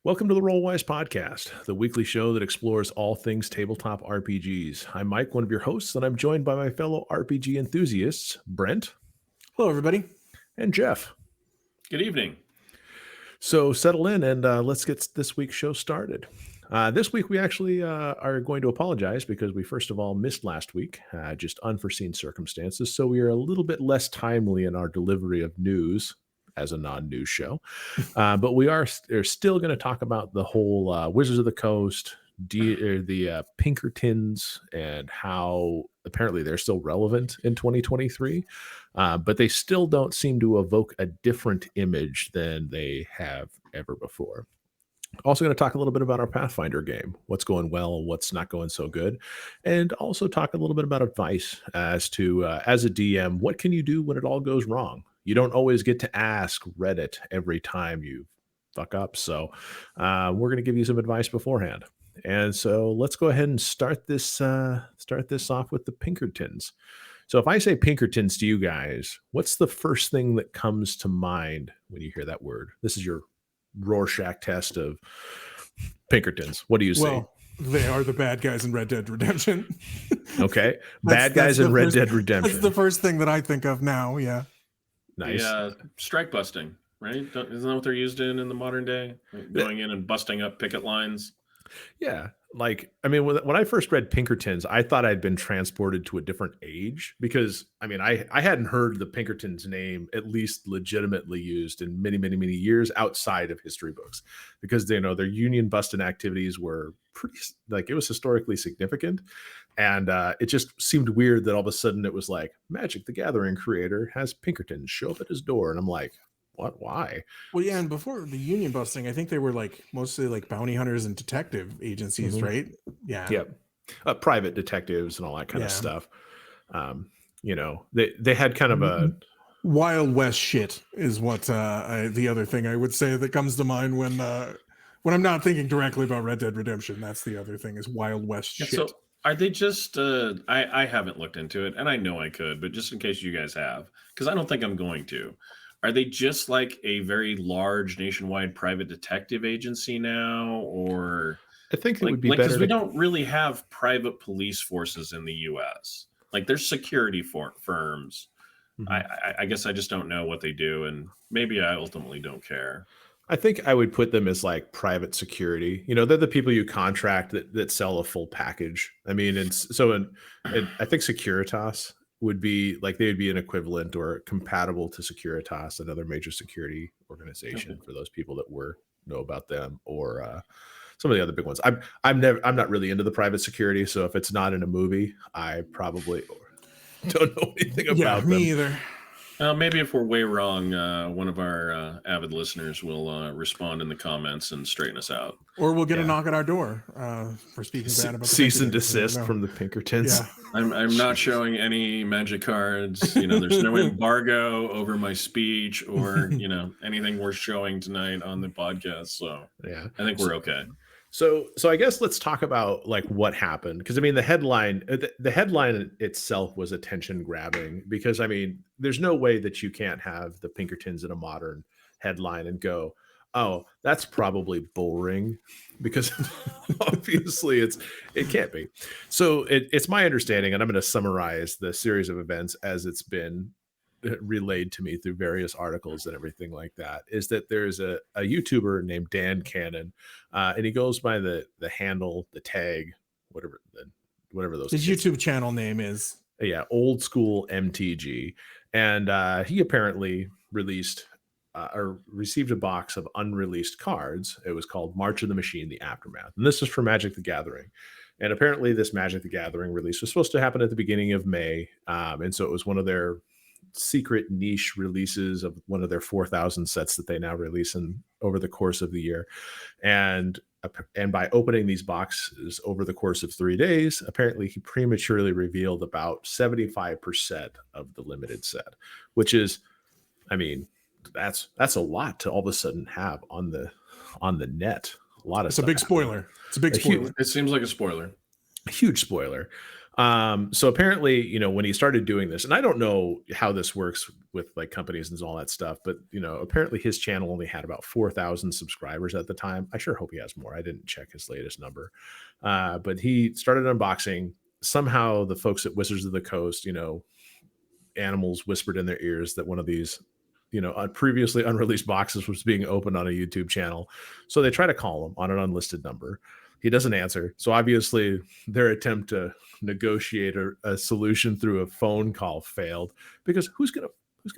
Welcome to the Rollwise Podcast, the weekly show that explores all things tabletop RPGs. I'm Mike, one of your hosts, and I'm joined by my fellow RPG enthusiasts, Brent Hello, everybody. and Jeff. Good evening. So settle in and let's get this week's show started. This week, we actually are going to apologize because we, first of all, missed last week, just unforeseen circumstances. So we are a little bit less timely in our delivery of news as a non-news show. But we are still going to talk about the whole Wizards of the Coast, the Pinkertons, and how apparently they're still relevant in 2023. But they still don't seem to evoke a different image than they have ever before. Also going to talk a little bit about our Pathfinder game, what's going well, what's not going so good, and also talk a little bit about advice as to, as a DM, what can you do when it all goes wrong? You don't always get to ask Reddit every time you fuck up. So we're going to give you some advice beforehand. And so let's go ahead and start this off with the Pinkertons. So if I say Pinkertons to you guys, what's the first thing that comes to mind when you hear that word? This is your Rorschach test of Pinkertons. What do you say? Well, they are the bad guys in Red Dead Redemption. Okay. Bad guys in Red Dead Redemption. That's the first thing that I think of now, yeah. Nice. The strike busting, right? Isn't that what they're used in the modern day? Like going in and busting up picket lines? Yeah. Like, I mean, when I first read Pinkertons, I thought I'd been transported to a different age because, I mean, I hadn't heard the Pinkertons name at least legitimately used in many, many, many years outside of history books because, you know, their union busting activities were pretty, like, it was historically significant. And it just seemed weird that all of a sudden it was like Magic the Gathering creator has Pinkertons show up at his door. And I'm like, what? Why? Well, yeah, and before the union busting, I think they were like mostly like bounty hunters and detective agencies, right? Yeah. Yep. Private detectives and all that kind of stuff. You know, they had kind of a Wild West shit is what the other thing I would say that comes to mind when I'm not thinking directly about Red Dead Redemption. That's the other thing is Wild West shit. So are they just I haven't looked into it and I know I could, but just in case you guys have, because I don't think I'm going to. Are they just like a very large nationwide private detective agency now? Or I think it like, would be better because we don't really have private police forces in the US. Like there's security firms. Mm-hmm. I guess I just don't know what they do, and maybe I ultimately don't care. I think I would put them as like private security. You know, they're the people you contract that sell a full package. I mean, I think Securitas would be like they would be an equivalent or compatible to Securitas, another major security organization for those people that know about them, or some of the other big ones. I'm not really into the private security, so if it's not in a movie, I probably don't know anything about them. Me either. Maybe if we're way wrong, one of our avid listeners will respond in the comments and straighten us out. Or we'll get a knock at our door for speaking bad about cease and desist from the Pinkertons. Yeah. I'm not showing any magic cards. You know, there's no embargo over my speech or, you know, anything worth showing tonight on the podcast. So yeah, I think we're okay. So I guess let's talk about like what happened, because I mean the headline itself was attention grabbing, because I mean there's no way that you can't have the Pinkertons in a modern headline and go, oh, that's probably boring, because obviously it can't be. So it's my understanding, and I'm going to summarize the series of events as it's been relayed to me through various articles and everything like that, is that there's a YouTuber named Dan Cannon, and he goes by the handle, the tag, whatever those. His YouTube channel name is Old School MTG, and he apparently released or received a box of unreleased cards. It was called March of the Machine: The Aftermath, and this is for Magic the Gathering. And apparently this Magic the Gathering release was supposed to happen at the beginning of May, and so it was one of their secret niche releases of one of their 4,000 sets that they now release over the course of the year. And by opening these boxes over the course of 3 days, apparently he prematurely revealed about 75% of the limited set, which is, I mean, that's a lot to all of a sudden have on the net. A lot of It's a big spoiler. It's a big spoiler. It seems like a spoiler. A huge spoiler. So apparently, when he started doing this, and I don't know how this works with like companies and all that stuff, but apparently his channel only had about 4,000 subscribers at the time. I sure hope he has more. I didn't check his latest number. But he started unboxing. Somehow the folks at Wizards of the Coast, animals whispered in their ears that one of these, previously unreleased boxes was being opened on a YouTube channel. So they try to call him on an unlisted number. He doesn't answer. So obviously their attempt to negotiate a solution through a phone call failed, because who's gonna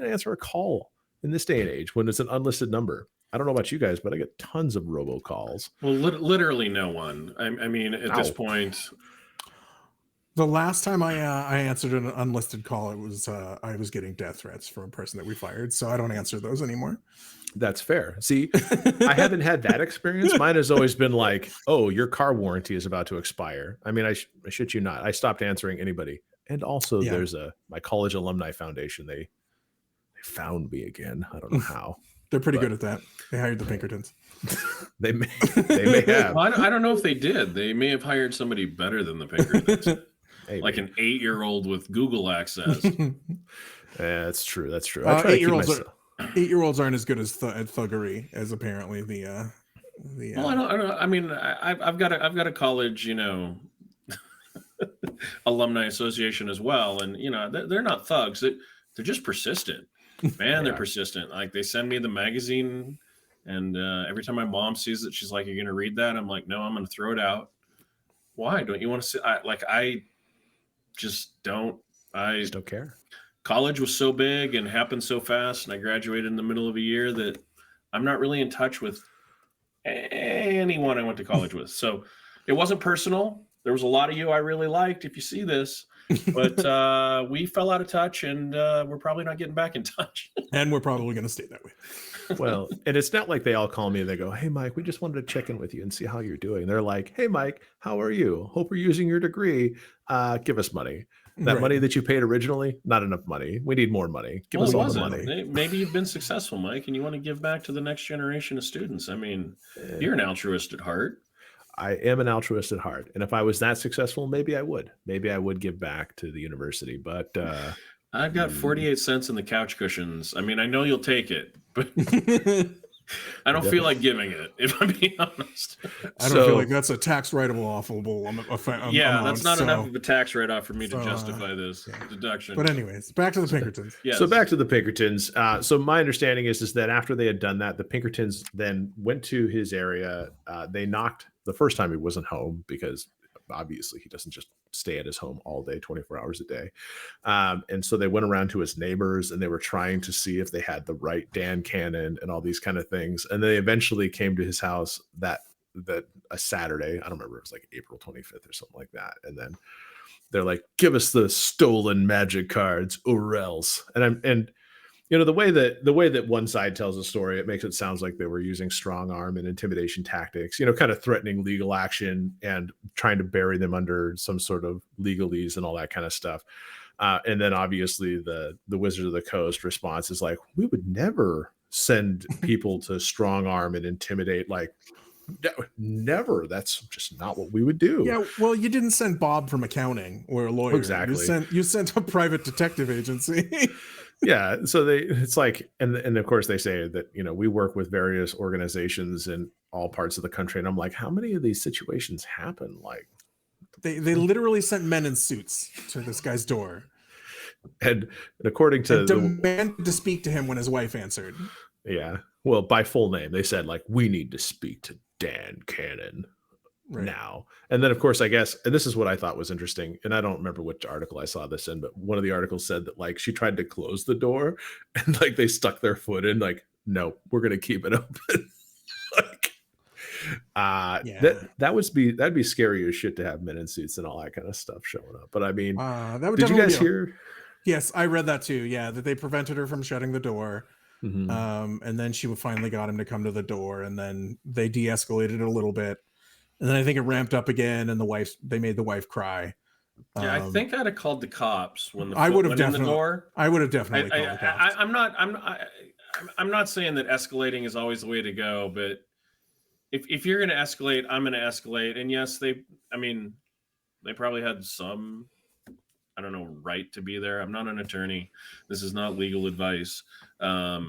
answer a call in this day and age when it's an unlisted number? I don't know about you guys, but I get tons of robocalls. Well, literally no one. I mean, at this point, the last time I answered an unlisted call, it was I was getting death threats from a person that we fired, so I don't answer those anymore. That's fair. See, I haven't had that experience. Mine has always been like, oh, your car warranty is about to expire. I mean, I shit you not. I stopped answering anybody. And also there's my college alumni foundation. They found me again. I don't know how. They're pretty good at that. They hired the Pinkertons. they may have. Well, I don't know if they did. They may have hired somebody better than the Pinkertons. Like an 8-year-old with Google access. Yeah, that's true. That's true. I try to keep myself. 8-year-olds aren't as good as at thuggery as apparently the. Well, I don't. I mean, I've got a college, alumni association as well, and they're not thugs. They're just persistent. Man, they're persistent. Like, they send me the magazine, and every time my mom sees it, she's like, "You're gonna read that?" I'm like, "No, I'm gonna throw it out." Why? Don't you want to see? I just don't. I just don't care. College was so big and happened so fast, and I graduated in the middle of a year that I'm not really in touch with anyone I went to college with. So it wasn't personal. There was a lot of you I really liked, if you see this, but we fell out of touch, and we're probably not getting back in touch. And we're probably going to stay that way. Well, and it's not like they all call me and they go, "Hey, Mike, we just wanted to check in with you and see how you're doing." They're like, "Hey, Mike, how are you? Hope you're using your degree. Give us money. That money that you paid originally, not enough money. We need more money. Give us all the money." Maybe you've been successful, Mike, and you want to give back to the next generation of students. I mean, you're an altruist at heart. I am an altruist at heart. And if I was that successful, maybe I would. Maybe I would give back to the university. But I've got 48 cents in the couch cushions. I mean, I know you'll take it, but I don't feel like giving it, if I'm being honest. I don't feel like that's a tax writable awful amount. That's not enough of a tax write-off for me to justify this deduction. But anyways, back to the Pinkertons. Yes. So back to the Pinkertons. So my understanding is that after they had done that, the Pinkertons then went to his area. They knocked the first time he wasn't home, because obviously he doesn't just stay at his home all day, 24 hours a day. And so they went around to his neighbors, and they were trying to see if they had the right Dan cannon and all these kind of things. And they eventually came to his house that a Saturday. I don't remember. It was like April 25th or something like that. And then they're like, "Give us the stolen magic cards or else." And the way that one side tells a story, it makes it sound like they were using strong arm and intimidation tactics, kind of threatening legal action and trying to bury them under some sort of legalese and all that kind of stuff. And then obviously the Wizards of the Coast response is like, "We would never send people to strong arm and intimidate. Like, never. That's just not what we would do." Yeah, well, you didn't send Bob from accounting or a lawyer. Exactly. You sent a private detective agency. Yeah, so it's like, and of course they say that we work with various organizations in all parts of the country, and I'm like, how many of these situations happen? Like, they literally sent men in suits to this guy's door, and according to demanded to speak to him when his wife answered. Yeah, well, by full name, they said like, "We need to speak to Dan Cannon now." And then of course, I guess, and this is what I thought was interesting, and I don't remember which article I saw this in, but one of the articles said that like she tried to close the door and like they stuck their foot in, like, "No, we're gonna keep it open." Like, that'd be scary as shit to have men in suits and all that kind of stuff showing up. But I mean, did you guys hear? Yes, I read that too. Yeah, that they prevented her from shutting the door. Mm-hmm. And then she finally got him to come to the door, and then they de-escalated it a little bit, and then I think it ramped up again, and they made the wife cry. Yeah, I think I'd have called the cops when the I would have went definitely. in the door. I would have definitely called the cops. I'm not saying that escalating is always the way to go, but if you're going to escalate, I'm going to escalate. And yes, they probably had some right to be there. I'm not an attorney. This is not legal advice. But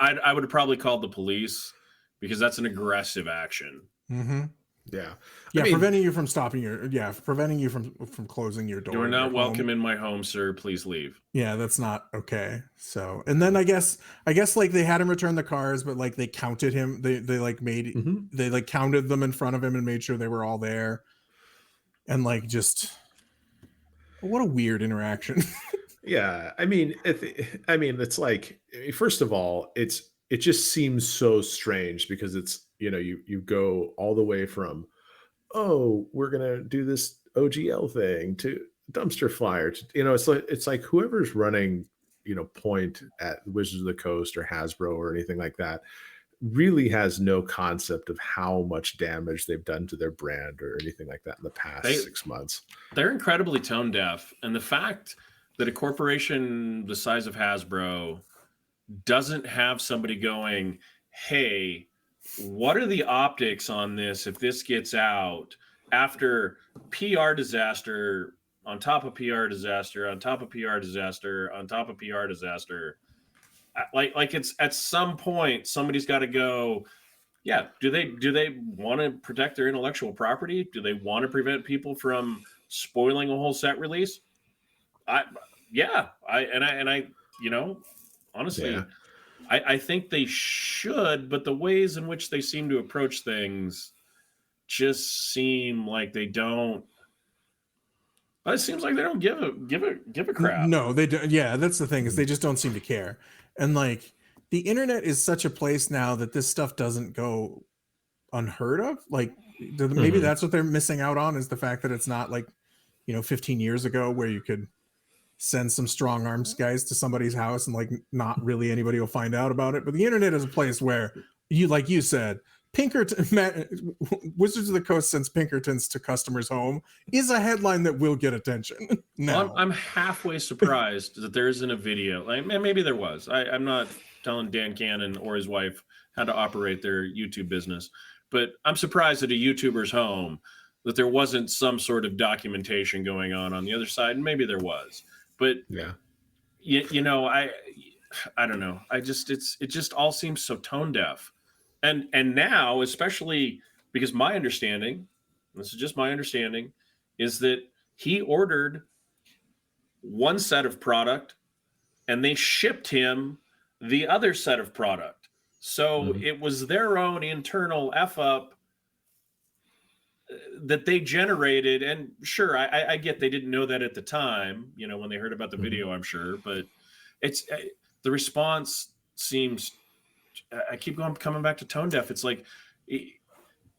I would have probably called the police because that's an aggressive action. Mm-hmm. Yeah. Yeah, I mean, preventing you from preventing you from closing your door. You are not your welcome home. in my home, sir. Please leave. Yeah, that's not okay. So, and then I guess like they had him return the cars, but like they counted him. They like made they like counted them in front of him and made sure they were all there. And like just what a weird interaction. Yeah, I mean, it's like, first of all, it just seems so strange because it's, you go all the way from, oh, we're gonna do this OGL thing to dumpster fire. It's like whoever's running, point at Wizards of the Coast or Hasbro or anything like that really has no concept of how much damage they've done to their brand or anything like that in the past 6 months. They're incredibly tone deaf, and the fact that a corporation the size of Hasbro doesn't have somebody going, hey, what are the optics on this if this gets out, after PR disaster on top of PR disaster on top of PR disaster on top of PR disaster? Like it's at some point somebody's got to go, yeah, do they want to protect their intellectual property? Do they want to prevent people from spoiling a whole set release? Honestly, Yeah. I think they should, but the ways in which they seem to approach things just seem like they don't. It seems like they don't give a crap. No, they don't. Yeah, that's the thing, is they just don't seem to care. And like the internet is such a place now that this stuff doesn't go unheard of. Like maybe that's what they're missing out on, is the fact that it's not like 15 years ago where you could send some strong arms guys to somebody's house and like not really anybody will find out about it. But the internet is a place where like you said, Pinkerton, Wizards of the Coast sends Pinkertons to customers' home is a headline that will get attention. Well, I'm halfway surprised that there isn't a video. Like, maybe there was. I'm not telling Dan Cannon or his wife how to operate their YouTube business, but I'm surprised at a YouTuber's home that there wasn't some sort of documentation going on the other side. And maybe there was. But yeah, I don't know. It just all seems so tone deaf, and now, especially because my understanding, this is just my understanding, is that he ordered one set of product, and they shipped him the other set of product. So it was their own internal F up that they generated. And sure, I get they didn't know that at the time, when they heard about the video, I'm sure, but it's the response seems, I keep coming back to tone deaf. It's like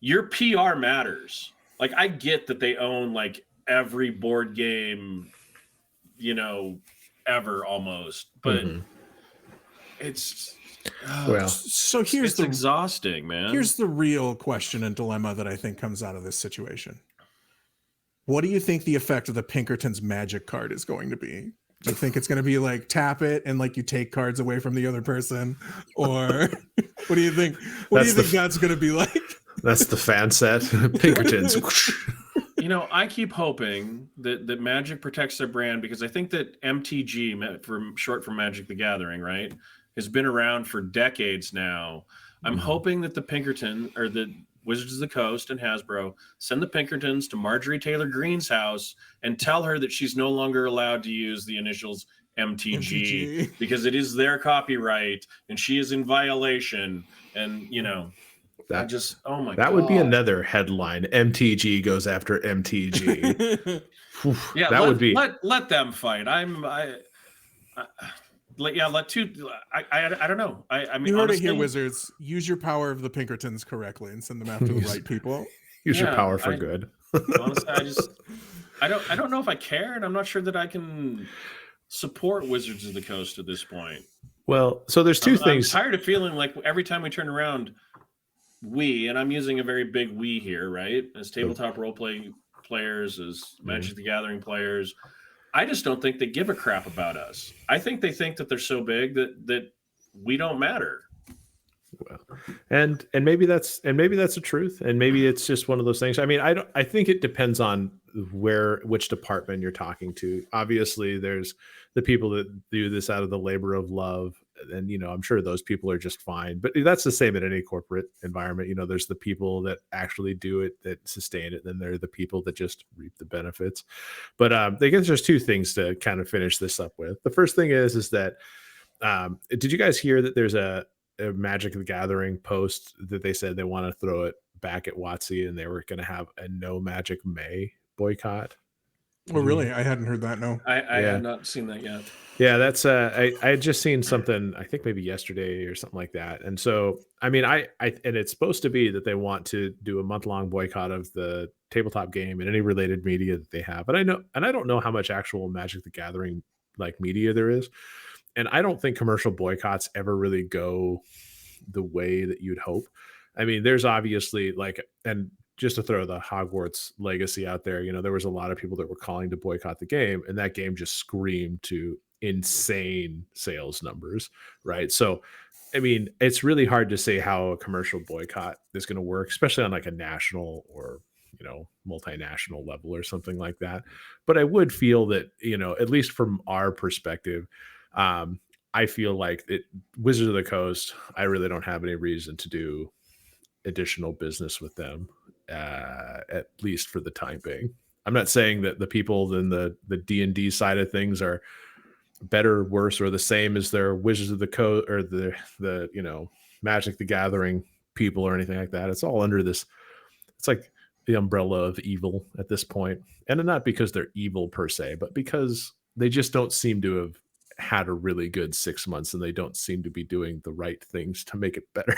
your PR matters. Like, I get that they own like every board game, ever almost, but it's, so here's exhausting, man. Here's the real question and dilemma that I think comes out of this situation. What do you think the effect of the Pinkertons magic card is going to be? Do you think it's going to be like tap it and like you take cards away from the other person, or what do you think? What do you think that's going to be like? That's the fan set. Pinkertons. I keep hoping that Magic protects their brand, because I think that MTG, short for Magic the Gathering, right, has been around for decades now. I'm hoping that the Pinkerton, or the Wizards of the Coast and Hasbro, send the Pinkertons to Marjorie Taylor Greene's house and tell her that she's no longer allowed to use the initials MTG because it is their copyright and she is in violation. And, that would be another headline. MTG goes after MTG. Yeah, that would be. Let them fight. I don't know. I mean, you heard honestly, it here, Wizards. Use your power of the Pinkertons correctly and send them after the right people. Use your power for good. Honestly, I don't know if I care, and I'm not sure that I can support Wizards of the Coast at this point. Well, so there's two things. I'm tired of feeling like every time we turn around, and I'm using a very big we here, right? As tabletop role-playing players, as Magic the Gathering players, I just don't think they give a crap about us. I think they think that they're so big that we don't matter. Well, and maybe that's the truth, and maybe it's just one of those things. I mean, I think it depends on which department you're talking to. Obviously, there's the people that do this out of the labor of love, and I'm sure those people are just fine. But that's the same in any corporate environment. There's the people that actually do it, that sustain it, and then there are the people that just reap the benefits. But I guess there's two things to kind of finish this up with. The first thing is that did you guys hear that there's a Magic the Gathering post that they said they want to throw it back at WoTC, and they were going to have a no Magic May boycott? Oh, really? I hadn't heard that. No, I had not seen that yet. Yeah, that's I had just seen something, I think maybe yesterday or something like that. And so, I mean, I and it's supposed to be that they want to do a month-long boycott of the tabletop game and any related media that they have. But I don't know how much actual Magic the Gathering like media there is. And I don't think commercial boycotts ever really go the way that you'd hope. I mean, there's obviously and just to throw the Hogwarts legacy out there, there was a lot of people that were calling to boycott the game, and that game just screamed to insane sales numbers, right? So, I mean, it's really hard to say how a commercial boycott is going to work, especially on like a national or multinational level or something like that. But I would feel that, at least from our perspective, I feel like Wizards of the Coast, I really don't have any reason to do additional business with them, at least for the time being. I'm not saying that the people in the D&D side of things are better, worse, or the same as their Wizards of the Coast or the Magic the Gathering people or anything like that. It's all under this. It's like the umbrella of evil at this point, and not because they're evil per se, but because they just don't seem to have had a really good 6 months, and they don't seem to be doing the right things to make it better.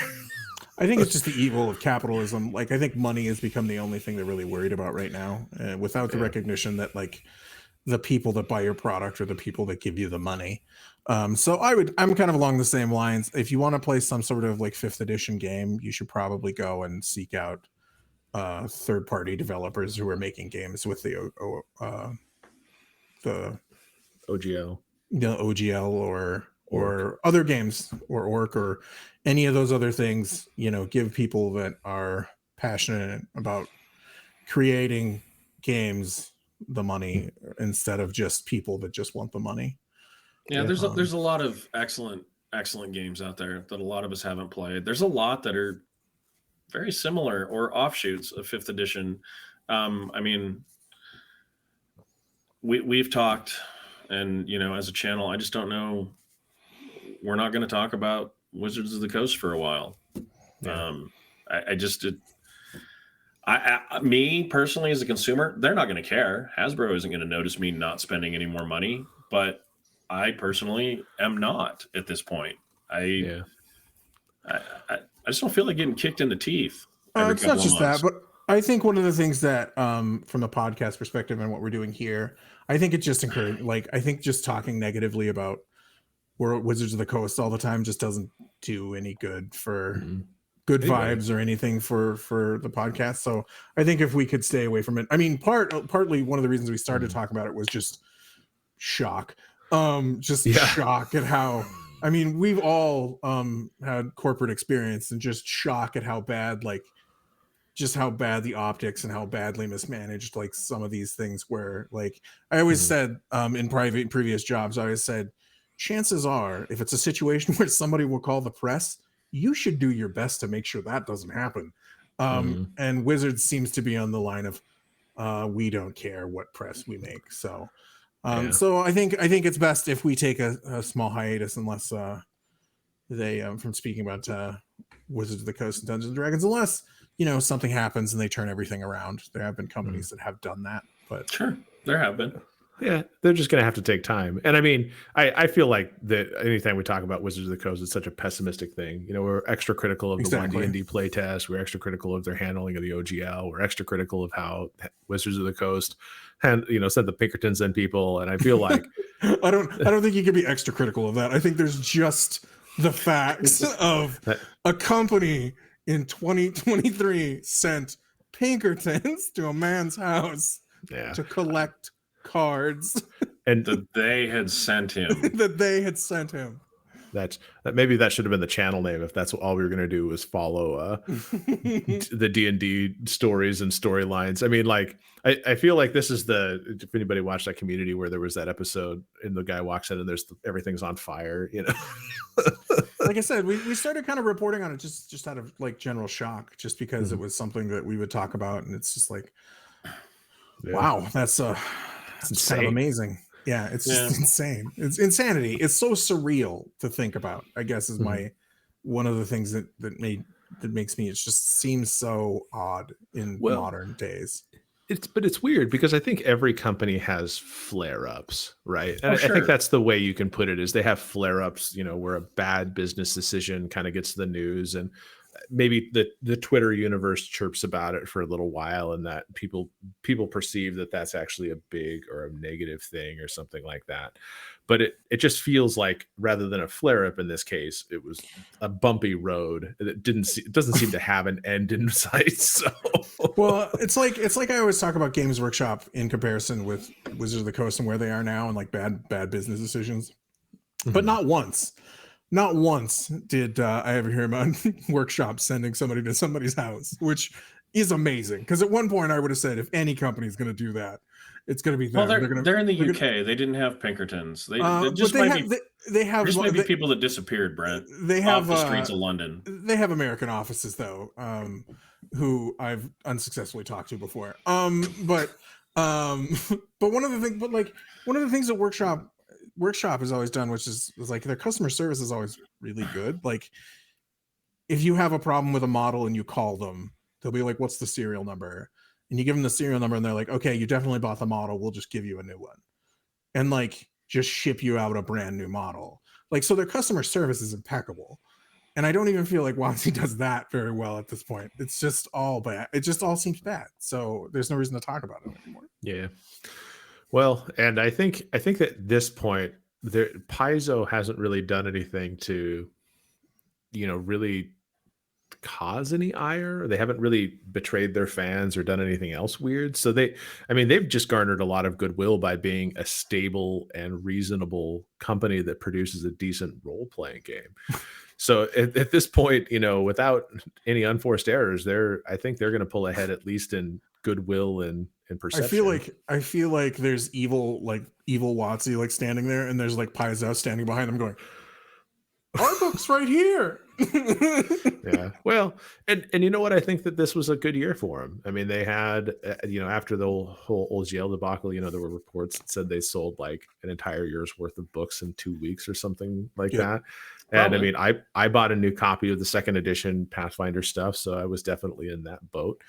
I think it's just the evil of capitalism. Like, I think money has become the only thing they're really worried about right now, without the recognition that like the people that buy your product are the people that give you the money. So I'm kind of along the same lines. If you want to play some sort of like 5th edition game, you should probably go and seek out third-party developers who are making games with the OGL. OGL or other games or Orc or any of those other things. Give people that are passionate about creating games the money instead of just people that just want the money. Yeah, there's a lot of excellent games out there that a lot of us haven't played. There's a lot that are very similar or offshoots of 5th edition. I mean, we've talked, and as a channel, I just don't know. We're not going to talk about Wizards of the Coast for a while. Yeah. Me personally as a consumer, they're not going to care. Hasbro isn't going to notice me not spending any more money, but I personally am not at this point. I just don't feel like getting kicked in the teeth. It's not just that, but I think one of the things that, from the podcast perspective and what we're doing here, I think it just encouraged. Like, I think just talking negatively about Wizards of the Coast all the time just doesn't do any good for good vibes or anything for the podcast. So I think if we could stay away from it, I mean, partly one of the reasons we started talking about it was just shock. Shock at how, I mean, we've all had corporate experience, and just shock at how bad, just how bad the optics and how badly mismanaged like some of these things were. Like, I always said in previous jobs, I always said, chances are, if it's a situation where somebody will call the press, you should do your best to make sure that doesn't happen. And Wizards seems to be on the line of, we don't care what press we make. So, so I think it's best if we take a small hiatus, unless they, from speaking about Wizards of the Coast and Dungeons and Dragons, unless something happens and they turn everything around. There have been companies that have done that, but sure, there have been. Yeah, they're just going to have to take time. And I mean, I feel like that anytime we talk about Wizards of the Coast, it's such a pessimistic thing. We're extra critical of the 1D&D playtest. We're extra critical of their handling of the OGL. We're extra critical of how Wizards of the Coast sent the Pinkertons in people. And I feel like I don't think you can be extra critical of that. I think there's just the facts of a company in 2023 sent Pinkertons to a man's house to collect cards, and that they had sent him. Maybe that should have been the channel name if that's all we were going to do was follow the D&D stories and storylines. I mean, like, I feel like this is if anybody watched that Community where there was that episode and the guy walks in and everything's on fire, you know. Like I said, we started kind of reporting on it just out of like general shock, just because it was something that we would talk about, and it's just like, wow, that's kind of amazing. Yeah, it's just insane. It's insanity. It's so surreal to think about, I guess, is one of the things that makes me, it just seems so odd in modern days. But it's weird because I think every company has flare-ups, right? And I think that's the way you can put it, is they have flare-ups, you know, where a bad business decision kind of gets the news, and maybe the Twitter universe chirps about it for a little while, and that people perceive that that's actually a big or a negative thing or something like that. But it just feels like, rather than a flare up in this case, it was a bumpy road. It doesn't seem to have an end in sight. So, well, it's like I always talk about Games Workshop in comparison with Wizards of the Coast and where they are now, and like bad business decisions. But not once did I ever hear about Workshop sending somebody to somebody's house, which is amazing. Because at one point I would have said, if any company is going to do that, it's going to be them. Well, they're in the UK. They didn't have Pinkertons. They might be people that disappeared, Brent. They have off the streets of London. They have American offices though, who I've unsuccessfully talked to before. But one of the things that Workshop has always done, which is like, their customer service is always really good. Like, if you have a problem with a model and you call them, they'll be like, what's the serial number? And you give them the serial number and they're like, okay, you definitely bought the model. We'll just give you a new one. And like, just ship you out a brand new model. Like, so their customer service is impeccable. And I don't even feel like WoTC does that very well at this point. It's just all bad. It just all seems bad. So there's no reason to talk about it anymore. Yeah. Well, and I think at this point, Paizo hasn't really done anything to, you know, really cause any ire. They haven't really betrayed their fans or done anything else weird. So they've just garnered a lot of goodwill by being a stable and reasonable company that produces a decent role-playing game. So at this point, you know, without any unforced errors, I think they're going to pull ahead, at least in goodwill and perception. I feel like there's evil WoTC like standing there, and there's like Paizo standing behind them going, our book's right here. Yeah. Well, and you know what? I think that this was a good year for them. I mean, they had, you know, after the whole OGL debacle, you know, there were reports that said they sold like an entire year's worth of books in 2 weeks or something like that. And I mean, I bought a new copy of the second edition Pathfinder stuff, so I was definitely in that boat.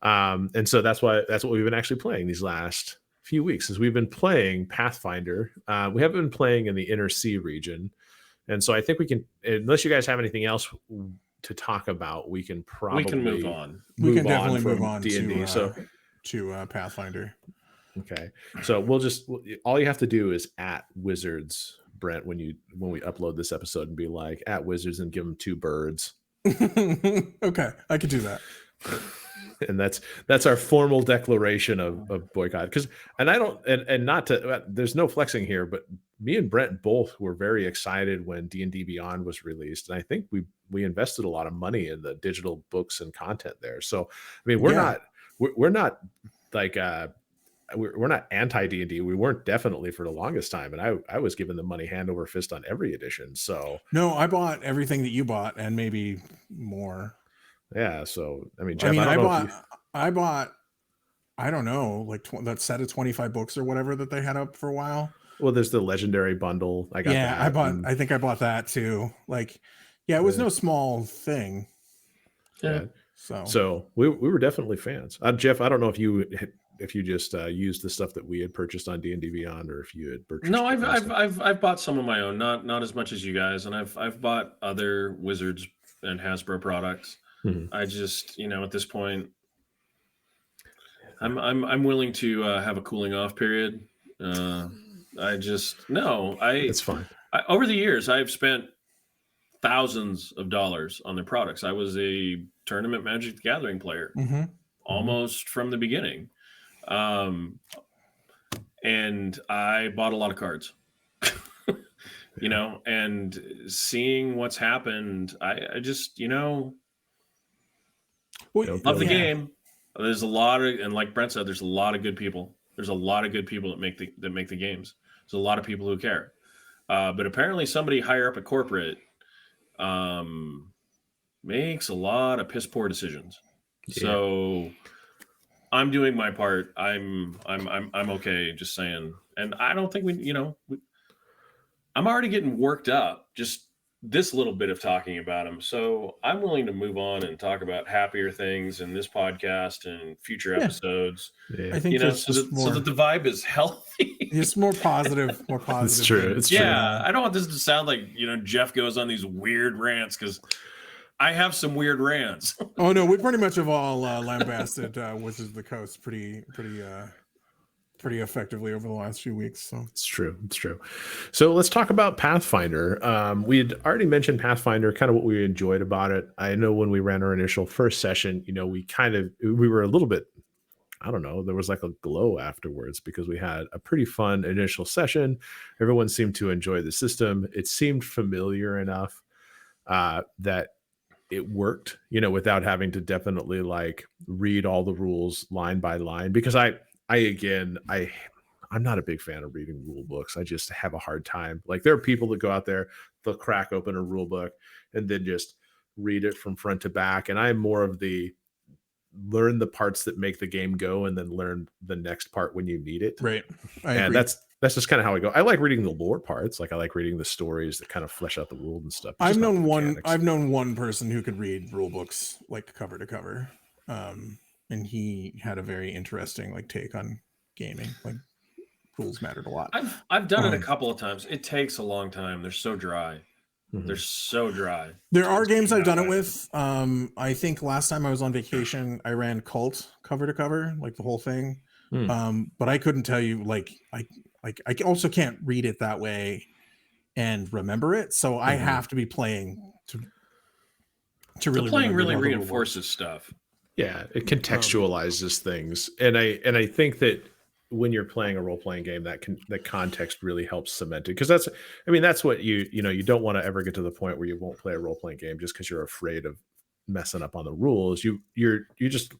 And so that's what we've been actually playing these last few weeks, is we've been playing Pathfinder. We haven't been playing in the Inner Sea region. And so I think we can, unless you guys have anything else to talk about, we can move on. We can definitely move on D&D. To Pathfinder. Okay. So all you have to do is at Wizards, Brent, when we upload this episode, and be like, at Wizards, and give them 2 birds. Okay, I could do that. And that's our formal declaration of boycott. There's no flexing here, but me and Brent both were very excited when D&D Beyond was released, and I think we invested a lot of money in the digital books and content there. So I mean, we're not like we're not anti D&D. We weren't, definitely, for the longest time, and I was giving the money hand over fist on every edition. So no, I bought everything that you bought and maybe more. Yeah, so I mean, Jeff, I bought I don't know, like that set of 25 books or whatever that they had up for a while. Well, there's the legendary bundle. I got that. I think I bought that too. Like, yeah, it was no small thing. Yeah. So we were definitely fans. Jeff, I don't know if you just used the stuff that we had purchased on D&D Beyond, or if you had purchased. No, I've bought some of my own, not as much as you guys, and I've bought other Wizards and Hasbro products. Mm-hmm. I just, at this point, I'm willing to have a cooling off period. It's fine. Over the years, I've spent thousands of dollars on their products. I was a tournament Magic the Gathering player, almost from the beginning. And I bought a lot of cards. you know, and seeing what's happened, I just, you know, Well, love the yeah. game. There's a lot of, and like Brent said, there's a lot of good people. There's a lot of good people that make the games. There's a lot of people who care. But apparently somebody higher up at corporate makes a lot of piss poor decisions. Yeah. So I'm doing my part. I'm okay, just saying. And I don't think I'm already getting worked up just this little bit of talking about him. So I'm willing to move on and talk about happier things in this podcast and future episodes. I think So that the vibe is healthy. It's more positive. It's true. It's true. Yeah, I don't want this to sound like Jeff goes on these weird rants, because I have some weird rants. Oh no, we pretty much have all lambasted Wizards of the Coast pretty effectively over the last few weeks. So it's true. So let's talk about Pathfinder. We had already mentioned Pathfinder, kind of what we enjoyed about it. I know when we ran our initial first session, we were a little bit, I don't know, there was like a glow afterwards because we had a pretty fun initial session. Everyone seemed to enjoy the system. It seemed familiar enough that it worked, without having to definitely like read all the rules line by line, because I'm not a big fan of reading rule books. I just have a hard time. Like, there are people that go out there, they'll crack open a rule book and then just read it from front to back. And I'm more of the learn the parts that make the game go and then learn the next part when you need it. Right. I agree. That's just kind of how I go. I like reading the lore parts. Like, I like reading the stories that kind of flesh out the world and stuff. I've known one person who could read rule books like cover to cover. And he had a very interesting take on gaming. Like, rules mattered a lot. I've done it a couple of times. It takes a long time. They're so dry. Mm-hmm. They're so dry. There are games I've done it with. I think last time I was on vacation, I ran Cult cover to cover, like the whole thing. But I couldn't tell you, I also can't read it that way and remember it. So I have to be playing to really. Playing really reinforces stuff. Yeah, it contextualizes things, and I think that when you're playing a role-playing game, that context really helps cement it, because that's what you don't want to ever get to the point where you won't play a role-playing game just because you're afraid of messing up on the rules. You just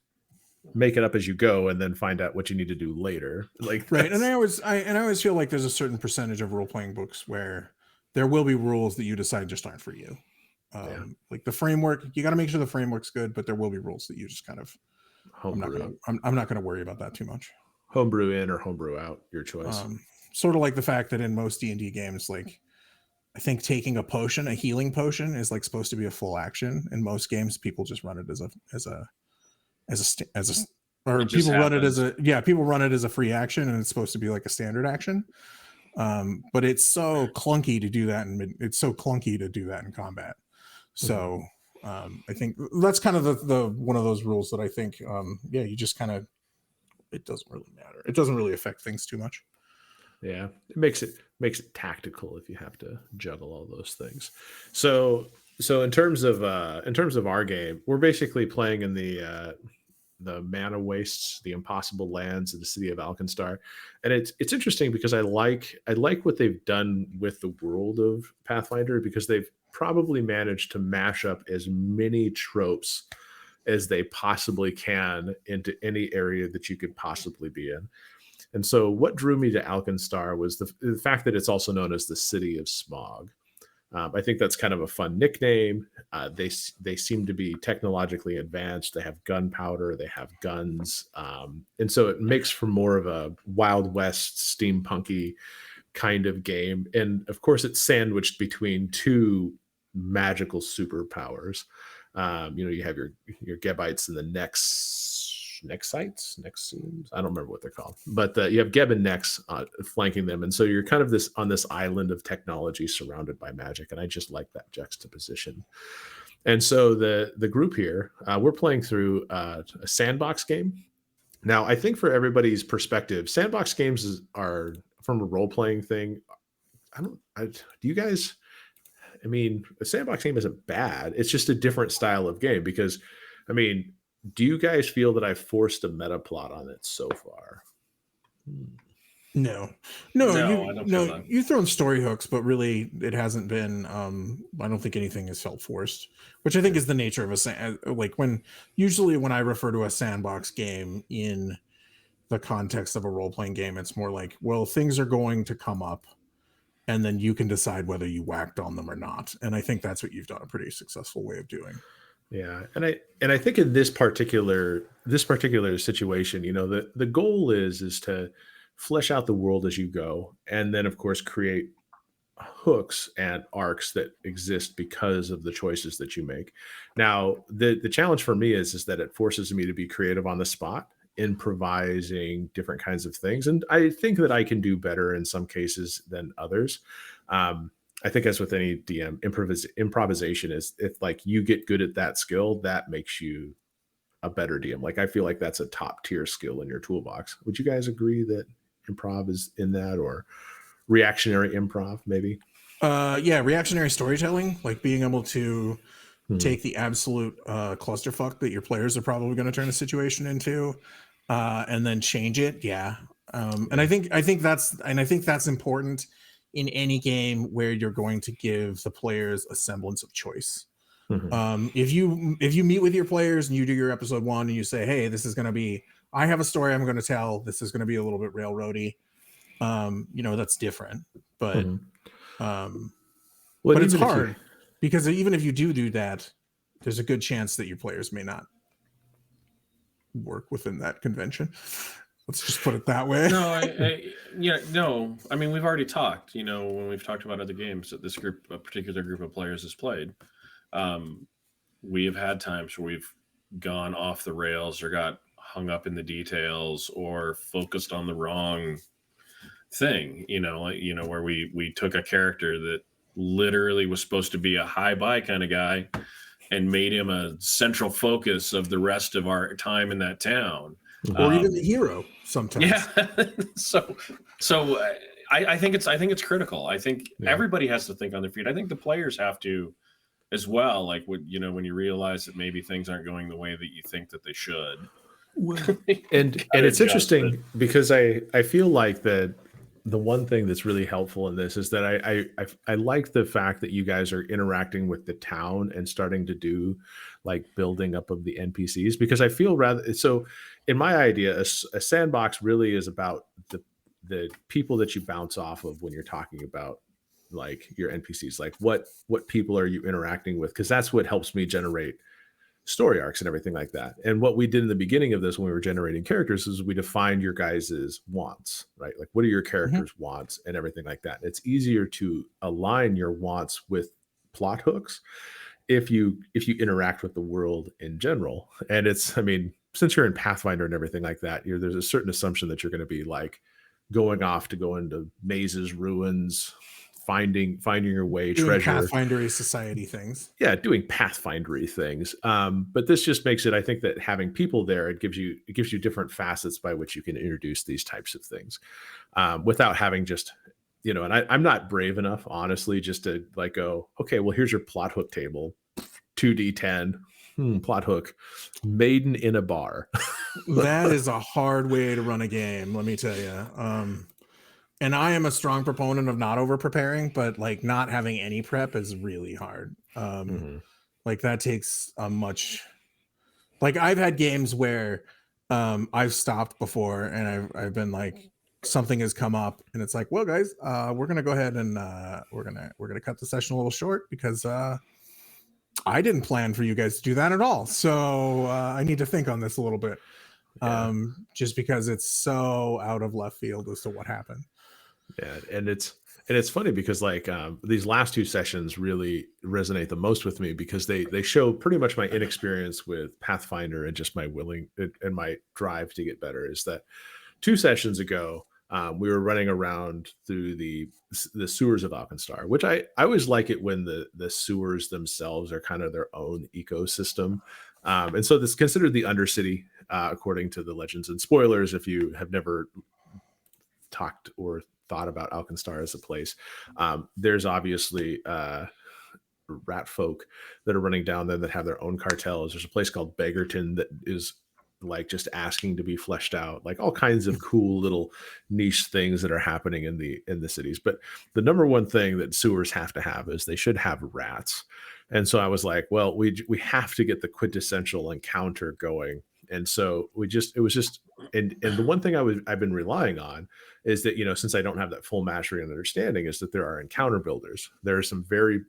make it up as you go and then find out what you need to do later. Right. And I always feel like there's a certain percentage of role-playing books where there will be rules that you decide just aren't for you. Like the framework, you got to make sure the framework's good, but there will be rules that you just kind of homebrew. I'm not going to worry about that too much. Homebrew in or homebrew out, your choice. Sort of like the fact that in most D&D games, like, I think taking a healing potion is supposed to be a full action. In most games, people just run it people run it as a free action, and it's supposed to be like a standard action. But it's so clunky to do that, and it's so clunky to do that in combat. So I think that's kind of the one of those rules that I think you just kind of, it doesn't really matter. It doesn't really affect things too much. Yeah, it makes it tactical if you have to juggle all those things. So in terms of our game, we're basically playing in the Mana Wastes, the Impossible Lands, and the city of Alkenstar, and it's interesting because I like what they've done with the world of Pathfinder, because they've probably managed to mash up as many tropes as they possibly can into any area that you could possibly be in. And so what drew me to Alkenstar was the fact that it's also known as the City of Smog. I think that's kind of a fun nickname. They seem to be technologically advanced. They have gunpowder, they have guns. And so it makes for more of a Wild West steampunky kind of game. And of course, it's sandwiched between two magical superpowers. You have your Gebites and the Nexites. I don't remember what they're called, but you have Geb and Nex flanking them, and so you're kind of on this island of technology surrounded by magic, and I just like that juxtaposition. And so the group here, we're playing through a sandbox game. Now, I think for everybody's perspective, sandbox games are, from a role-playing thing, do you guys? I mean, a sandbox game isn't bad. It's just a different style of game, because, I mean, do you guys feel that I've forced a meta plot on it so far? No, No, I don't feel that. you've thrown story hooks, but really it hasn't been. I don't think anything has felt forced, which I think is the nature of like usually when I refer to a sandbox game in the context of a role playing game, it's more like, well, things are going to come up, and then you can decide whether you whacked on them or not. And I think that's what you've done a pretty successful way of doing. Yeah, and I think in this particular situation, the goal is to flesh out the world as you go, and then of course create hooks and arcs that exist because of the choices that you make. Now, the challenge for me is that it forces me to be creative on the spot, improvising different kinds of things, and I think that I can do better in some cases than others. I think as with any DM, improvisation is, if like you get good at that skill, that makes you a better DM. Like I feel like that's a top tier skill in your toolbox. Would you guys agree that improv is in that, or reactionary improv maybe? Yeah, reactionary storytelling, like being able to Hmm. take the absolute clusterfuck that your players are probably going to turn a situation into, and then change it. Yeah, and I think that's important in any game where you're going to give the players a semblance of choice. Mhm. If you meet with your players and you do your episode 1 and you say, hey, this is going to be, I have a story I'm going to tell, this is going to be a little bit railroady, that's different, but Mhm. um Well, but and it's even if you hard because even if you do that, there's a good chance that your players may not work within that convention. Let's just put it that way. No. I mean, we've already talked. When we've talked about other games that a particular group of players has played, we have had times where we've gone off the rails or got hung up in the details or focused on the wrong thing. Where we took a character that literally was supposed to be a high buy kind of guy and made him a central focus of the rest of our time in that town, or even the hero sometimes. Yeah. I think it's critical. I think everybody has to think on their feet. I think the players have to as well. Like when you realize that maybe things aren't going the way that you think that they should. and it's interesting because I feel like that the one thing that's really helpful in this is that I like the fact that you guys are interacting with the town and starting to do like building up of the NPCs, because I feel rather so in my idea a sandbox really is about the people that you bounce off of when you're talking about like your NPCs, like what people are you interacting with, because that's what helps me generate story arcs and everything like that. And what we did in the beginning of this when we were generating characters is we defined your guys's wants, right? Like what are your characters' wants and everything like that. It's easier to align your wants with plot hooks if you interact with the world in general. And it's, I mean, since you're in Pathfinder and everything like that, there's a certain assumption that you're going to be like going off to go into mazes, ruins, finding your way, doing treasure, Pathfindery society things. Yeah, doing Pathfindery things. But this just makes it, I think that having people there, it gives you different facets by which you can introduce these types of things, without having just, and I'm not brave enough, honestly, just to like go, okay, well, here's your plot hook table, 2d10, plot hook, maiden in a bar. That is a hard way to run a game, let me tell you. And I am a strong proponent of not over preparing, but like not having any prep is really hard. Like that takes a much, like I've had games where I've stopped before and I've been like, something has come up and it's like, well guys, we're gonna go ahead and we're gonna cut the session a little short because I didn't plan for you guys to do that at all, so I need to think on this a little bit. Just because it's so out of left field as to what happened. Yeah, and it's funny because like these last two sessions really resonate the most with me because they show pretty much my inexperience with Pathfinder and just my and my drive to get better. Is that 2 sessions ago we were running around through the sewers of Alkenstar, which I always like it when the sewers themselves are kind of their own ecosystem. And so this is considered the Undercity, according to the legends and spoilers. If you have never talked or thought about Alkenstar as a place, there's obviously rat folk that are running down there that have their own cartels. There's a place called Pinkerton that is like just asking to be fleshed out, like all kinds of cool little niche things that are happening in the cities. But the number one thing that sewers have to have is they should have rats. And so I was like, well, we have to get the quintessential encounter going. And so it was just, and the one thing I've been relying on is that, since I don't have that full mastery and understanding, is that there are encounter builders. There are some very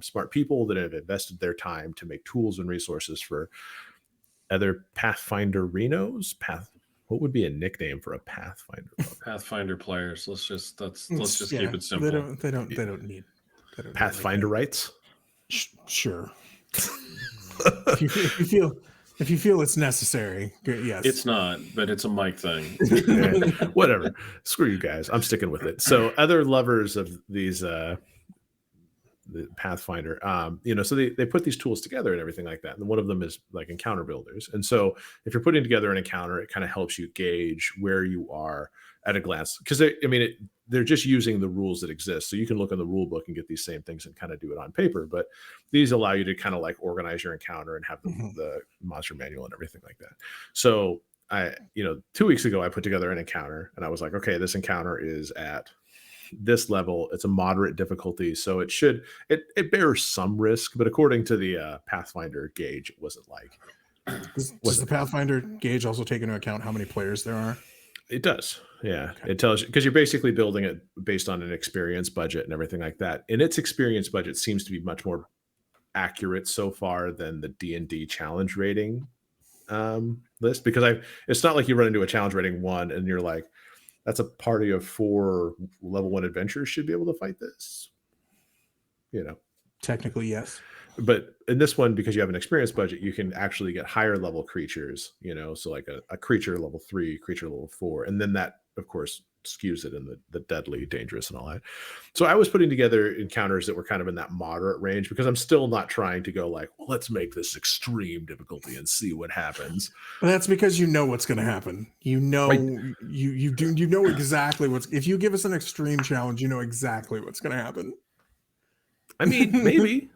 smart people that have invested their time to make tools and resources for other Pathfinder Renos. What would be a nickname for a Pathfinder? Pathfinder players. Let's just keep it simple. They don't need Pathfinder rights. Sure. if you feel it's necessary, yes. It's not, but it's a Mike thing. Yeah, whatever. Screw you guys. I'm sticking with it. So other lovers of these the Pathfinder, so they put these tools together and everything like that. And one of them is like encounter builders. And so if you're putting together an encounter, it kind of helps you gauge where you are at a glance. Because they're just using the rules that exist. So you can look in the rule book and get these same things and kind of do it on paper. But these allow you to kind of like organize your encounter and have the monster manual and everything like that. So 2 weeks ago, I put together an encounter and I was like, okay, this encounter is at this level. It's a moderate difficulty. So it bears some risk, but according to the Pathfinder gauge, it wasn't like. Does the Pathfinder gauge also take into account how many players there are? It does. Yeah. Okay. It tells you, because you're basically building it based on an experience budget and everything like that. And its experience budget seems to be much more accurate so far than the D&D challenge rating list, because it's not like you run into a challenge rating 1 and you're like, that's a party of 4 level 1 adventurers should be able to fight this. Technically, yes. But in this one, because you have an experience budget, you can actually get higher level creatures, so like a creature level 3, creature level 4. And then that, of course, skews it in the deadly, dangerous, and all that. So I was putting together encounters that were kind of in that moderate range, because I'm still not trying to go like, well, let's make this extreme difficulty and see what happens. Well, that's because you know what's going to happen. Right. You know exactly if you give us an extreme challenge, you know exactly what's going to happen. I mean, maybe.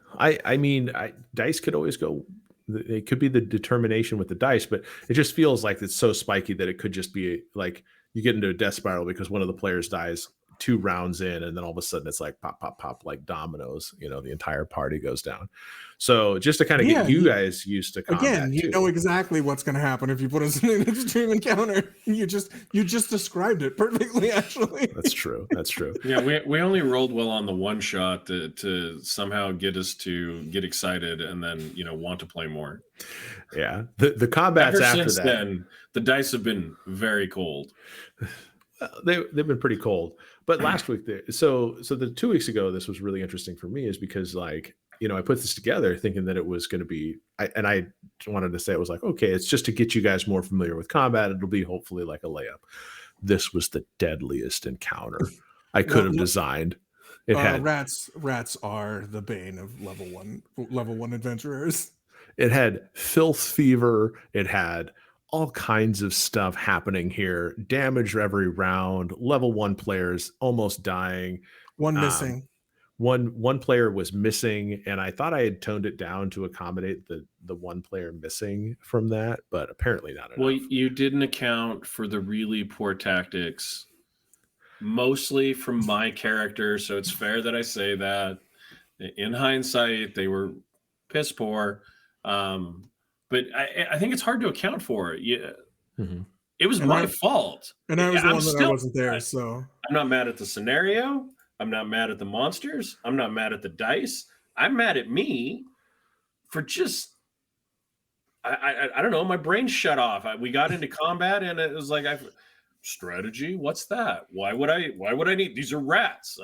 Dice could always go. It could be the determination with the dice, but it just feels like it's so spiky that it could just be like you get into a death spiral because one of the players dies 2 rounds in, and then all of a sudden it's like pop, pop, pop, like dominoes. The entire party goes down. So just to kind of get you guys used to combat, again, know exactly what's going to happen if you put us in an extreme encounter. You just described it perfectly. Actually, that's true. Yeah, we only rolled well on the one shot to somehow get us to get excited and then want to play more. Yeah, the combats after since that. Then the dice have been very cold. They've been pretty cold, but last week so the 2 weeks ago, this was really interesting for me, is because I put this together thinking that it was going to be, I wanted to say it was like, okay, it's just to get you guys more familiar with combat. It'll be hopefully like a layup. This was the deadliest encounter I could have designed. It had rats are the bane of level one adventurers. It had filth fever. It had all kinds of stuff happening here. Damage every round. Level 1 players almost dying. One missing. One player was missing, and I thought I had toned it down to accommodate the one player missing from that, but apparently not enough. Well, you didn't account for the really poor tactics, mostly from my character, so it's fair that I say that. In hindsight, they were piss poor. But I think it's hard to account for it. Yeah, It was my fault. And I was the one that I wasn't there, so I'm not mad at the scenario. I'm not mad at the monsters. I'm not mad at the dice. I'm mad at me for just I don't know. My brain shut off. We got into combat and it was like strategy. What's that? Why would I need? These are rats.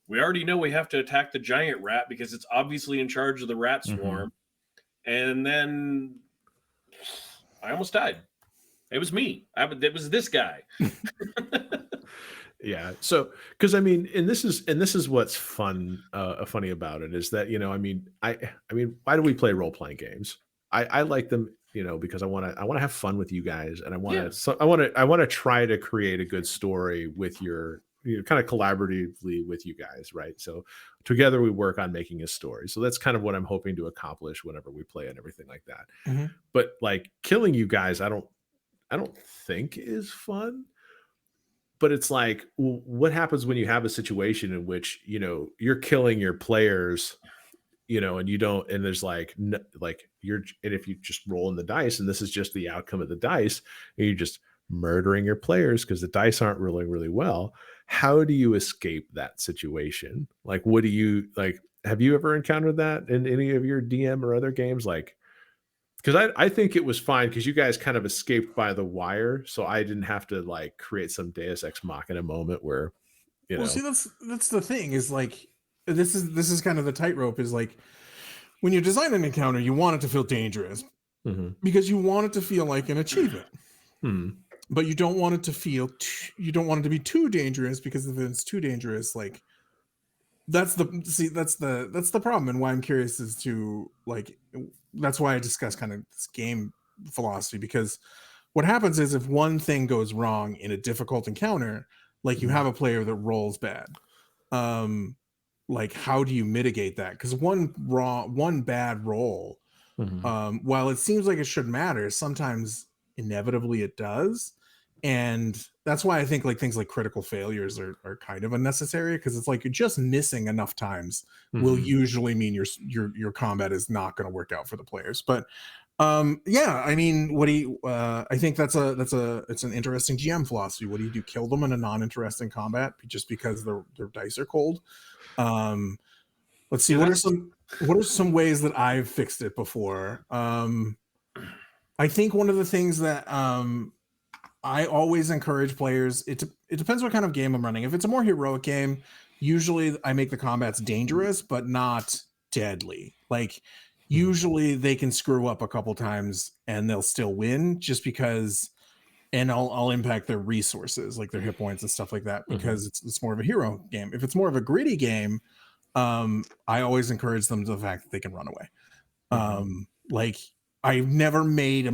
We already know we have to attack the giant rat because it's obviously in charge of the rat swarm. And then I almost died. It was me. It was this guy. Yeah. So, because and this is what's funny about it is that why do we play role playing games? I like them, because I want to have fun with you guys, and I want to try to create a good story with your kind of collaboratively with you guys, right? So together we work on making a story. So that's kind of what I'm hoping to accomplish whenever we play and everything like that. Mhm. But like killing you guys, I don't think is fun. But it's like, what happens when you have a situation in which, you're killing your players, and you don't, and there's like, like and if you just roll in the dice and this is just the outcome of the dice, and you're just murdering your players because the dice aren't rolling really well, how do you escape that situation? Like, what do you like? Have you ever encountered that in any of your DM or other games? Like, because I think it was fine because you guys kind of escaped by the wire, so I didn't have to like create some Deus Ex Machina moment where, you Well, know. see, that's the thing is like this is kind of the tightrope is like when you design an encounter, you want it to feel dangerous Mhm. because you want it to feel like an achievement, Mhm. but you don't want it to you don't want it to be too dangerous because if it's too dangerous, like that's the problem and why I'm curious as to like that's why I discuss kind of this game philosophy because what happens is if one thing goes wrong in a difficult encounter, like you Mhm. have a player that rolls bad, um like how do you mitigate that because one bad roll, Mhm. while it seems like it should matter, sometimes inevitably it does. And that's why I think like things like critical failures are kind of unnecessary because it's like you're just missing enough times will Mhm. usually mean your combat is not going to work out for the players. But yeah, I mean, what do you I think it's an interesting GM philosophy. What do? Kill them in a non-interesting combat just because their dice are cold? Um let's see, Yeah, that's what are some ways that I've fixed it before? I think one of the things that I always encourage players, it depends what kind of game I'm running. If it's a more heroic game, usually I make the combats dangerous but not deadly. Like Mhm. usually they can screw up a couple times and they'll still win just because and I'll impact their resources, like their hit points and stuff like that, Mhm. because it's more of a hero game. If it's more of a gritty game, I always encourage them to the fact that they can run away. Mhm. Like I've never made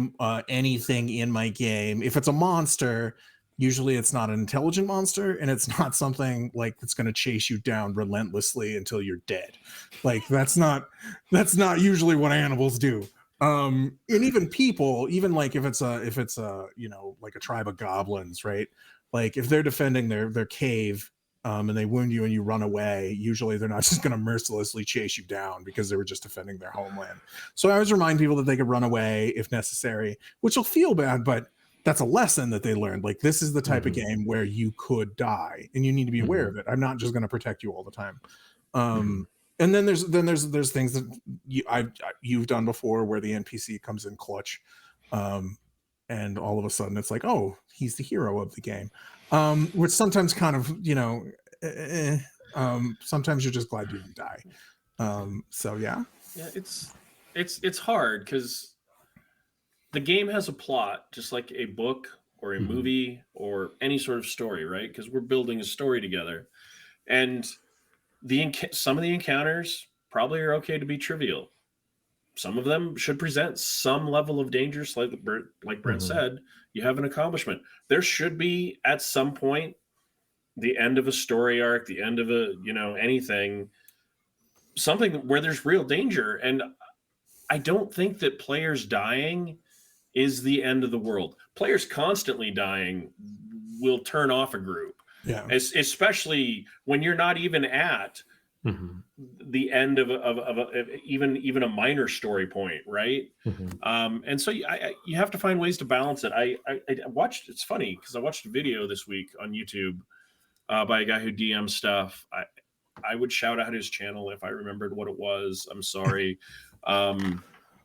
anything in my game. If it's a monster, usually it's not an intelligent monster, and it's not something like that's going to chase you down relentlessly until you're dead. Like that's not usually what animals do. And even people, even like if it's a like a tribe of goblins, right? Like if they're defending their cave, and they wound you and you run away, usually they're not just going to mercilessly chase you down because they were just defending their homeland. So I always remind people that they could run away if necessary, which will feel bad, but that's a lesson that they learned. Like this is the type of Mhm. game where you could die and you need to be aware Mhm. of it. I'm not just going to protect you all the time. Mhm. And then there's things that you've done before where the NPC comes in clutch. Um, and all of a sudden it's like, oh, he's the hero of the game. Which sometimes kind of, eh, sometimes you're just glad you didn't die. So yeah. yeah, it's hard because the game has a plot, just like a book or a Mhm. movie or any sort of story, right? Because we're building a story together, and some of the encounters probably are okay to be trivial. Some of them should present some level of danger, like Brent Mhm. said. You have an accomplishment. There should be at some point the end of a story arc, the end of a anything, something where there's real danger. And I don't think that players dying is the end of the world. Players constantly dying will turn off a group, Yeah. especially when you're not even at Mhm. the end of even a minor story point, right? Mhm. And so you have to find ways to balance it. I watched. It's funny because I watched a video this week on YouTube by a guy who DMs stuff. I would shout out his channel if I remembered what it was. I'm sorry.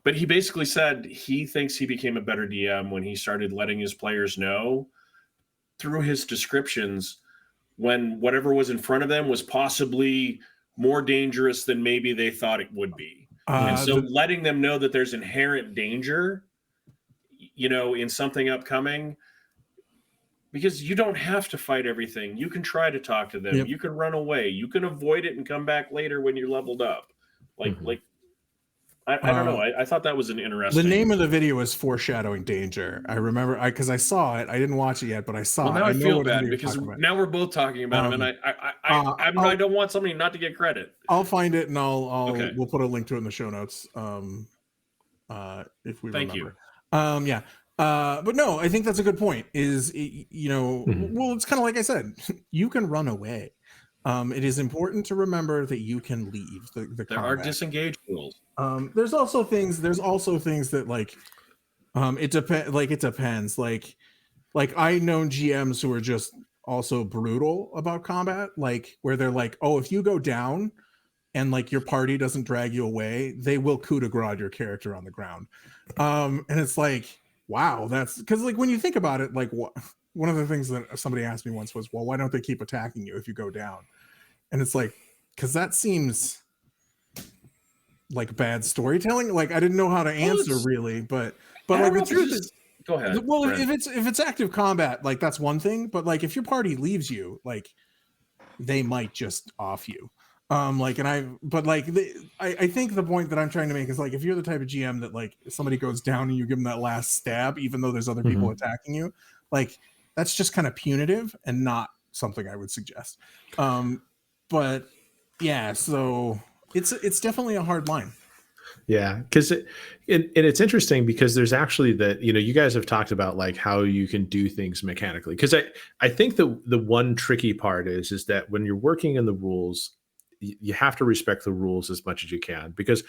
But he basically said he thinks he became a better DM when he started letting his players know through his descriptions when whatever was in front of them was possibly more dangerous than maybe they thought it would be. And so The letting them know that there's inherent danger, in something upcoming, because you don't have to fight everything. You can try to talk to them. Yep. You can run away. You can avoid it and come back later when you're leveled up. Like Mhm. like I don't know. I thought that was an interesting. The name of the video is Foreshadowing Danger. I remember because I saw it. I didn't watch it yet, but I saw Well, it. now I know feel what bad video you're because talking about. now we're both talking about him, and I don't want somebody not to get credit. I'll find it and Okay. we'll put a link to it in the show notes. If we Thank remember. you. Yeah. But no, I think that's a good point. Is well, it's kind of like I said, you can run away. It is important to remember that you can leave the There combat. are disengage rules. There's also things that like it depends. Like I know GMs who are just also brutal about combat, like where they're like, oh, if you go down and like your party doesn't drag you away, they will coup de grace your character on the ground. And it's like, wow, that's because like when you think about it, like one of the things that somebody asked me once was, well, why don't they keep attacking you if you go down? And it's like, because that seems like bad storytelling. Like I didn't know how to answer really, but like the truth is, go ahead. well, if it's active combat, like that's one thing, but like if your party leaves you, like they might just off you. I think the point that I'm trying to make is like if you're the type of GM that like if somebody goes down and you give them that last stab, even though there's other people attacking you, like that's just kind of punitive and not something I would suggest. But yeah, so it's definitely a hard line. Yeah, because it's interesting because there's actually that you guys have talked about like how you can do things mechanically. Because I think the one tricky part is that when you're working in the rules, you have to respect the rules as much as you can, because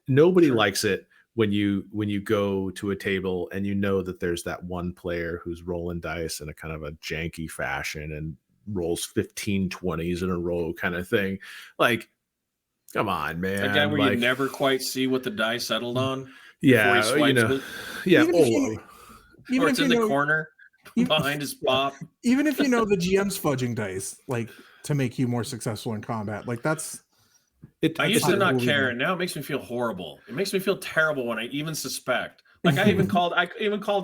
nobody likes it when you go to a table and that there's that one player who's rolling dice in a kind of a janky fashion and rolls 15 20s in a row kind of thing. Like, come on, man. That guy where you never quite see what the die settled on. Yeah, Before he swipes it. Yeah. Even or it's in the corner behind his pop. Even if the GM's fudging dice, like to make you more successful in combat, like that's. I used to not care, and now it makes me feel horrible. It makes me feel terrible when I even suspect. Like I even called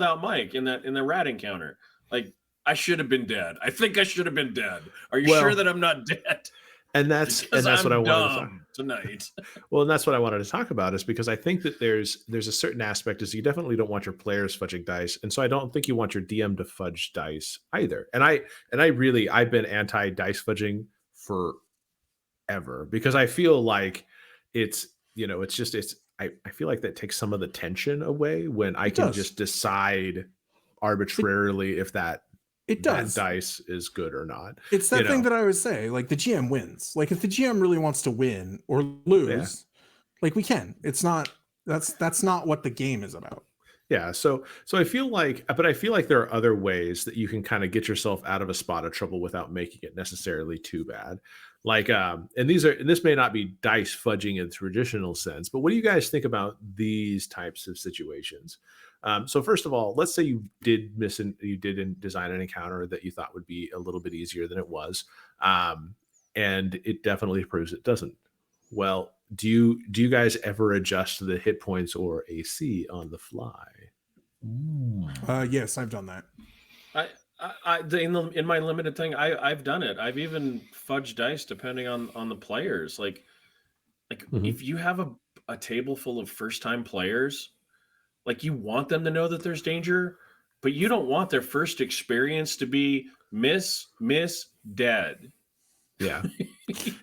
out Mike in the rat encounter. Like I should have been dead. I think I should have been dead. Are you sure that I'm not dead? And that's what I wanted to talk tonight. Well, and that's what I wanted to talk about, is because I think that there's a certain aspect is you definitely don't want your players fudging dice, and so I don't think you want your DM to fudge dice either. And I've been anti dice fudging forever, because I feel like I feel like that takes some of the tension away when I can just decide arbitrarily if that dice is good or not. It's that thing that I always say, like the GM wins. Like if the GM really wants to win or lose, like we can. It's not that's not what the game is about. Yeah. So I feel like there are other ways that you can kind of get yourself out of a spot of trouble without making it necessarily too bad. Like, and this may not be dice fudging in the traditional sense, but what do you guys think about these types of situations? So first of all, let's say you did design an encounter that you thought would be a little bit easier than it was, and it definitely proves it doesn't. Well, do you guys ever adjust the hit points or AC on the fly? Yes, I've done that. In my limited thing, I've done it. I've even fudged dice depending on the players. Like if you have a table full of first time players, like you want them to know that there's danger, but you don't want their first experience to be miss, dead. Yeah.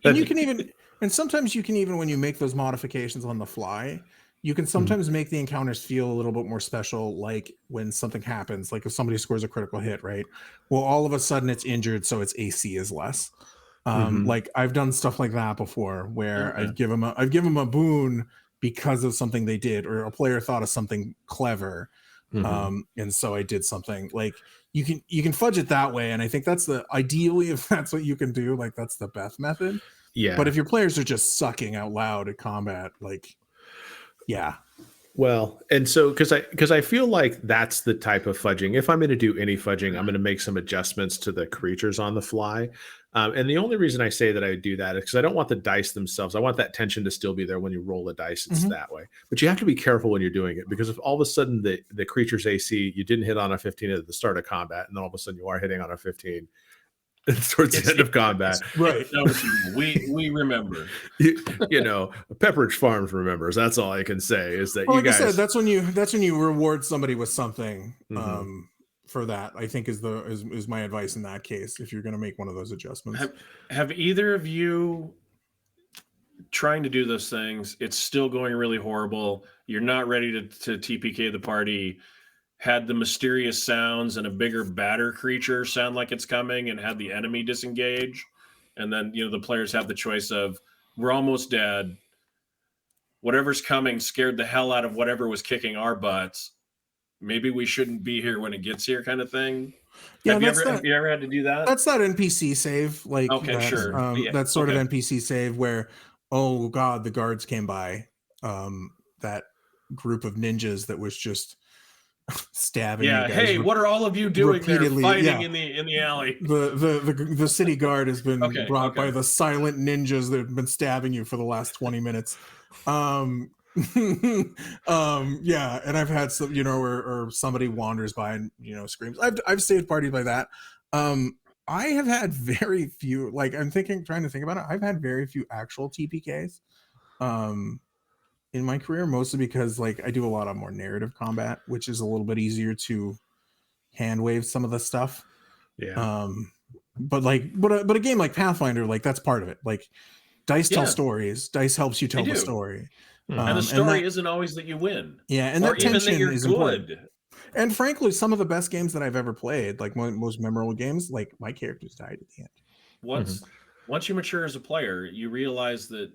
And you can even, and sometimes you can even, when you make those modifications on the fly, you can sometimes make the encounters feel a little bit more special. Like when something happens, like if somebody scores a critical hit, right? Well, all of a sudden it's injured, so its AC is less. Like I've done stuff like that before, where I've given them a boon because of something they did, or a player thought of something clever. And so I did something. Like you can fudge it that way. And I think that's ideally, if that's what you can do, like that's the best method. Yeah. But if your players are just sucking out loud at combat, like, yeah. Well, and so because I feel like that's the type of fudging. If I'm going to do any fudging, I'm going to make some adjustments to the creatures on the fly. And the only reason I say that I would do that is because I don't want the dice themselves. I want that tension to still be there when you roll a dice. It's that way. But you have to be careful when you're doing it, because if all of a sudden the creature's AC, you didn't hit on a 15 at the start of combat, and then all of a sudden you are hitting on a 15, towards the end of combat. Right. Noticeable. We remember. You know, Pepperidge Farms remembers. That's all I can say is that Well, you like guys. I said, that's when you reward somebody with something. Mhm. For that, I think is my advice in that case. If you're going to make one of those adjustments, Have either of you trying to do those things? It's still going really horrible. You're not ready to TPK the party. Had the mysterious sounds and a bigger batter creature sound like it's coming, and had the enemy disengage, and then the players have the choice of we're almost dead. Whatever's coming scared the hell out of whatever was kicking our butts. Maybe we shouldn't be here when it gets here, kind of thing. yeah, Have you ever had to do that? that's that NPC save, like Okay, sure. Yeah, that sort okay. of NPC save where, oh god, the guards came by, that group of ninjas that was just stabbing you Yeah. guys. Hey, what are all of you doing there repeatedly, fighting yeah. in the alley? The city guard has been Okay, brought by okay. the silent ninjas that have been stabbing you for the last 20 minutes. Yeah, and I've had some, or somebody wanders by and screams. I've saved parties by that. I have had very few, like trying to think about it. I've had very few actual TPKs in my career, mostly because like I do a lot of more narrative combat, which is a little bit easier to hand wave some of the stuff. Yeah. But a game like Pathfinder, like that's part of it. Like dice tell stories. Dice helps you tell the story. And the story isn't always that you win. Yeah, and or that even tension that you're is good. important. And frankly, some of the best games that I've ever played, like most memorable games, like my characters died at the end. Once you mature as a player, you realize that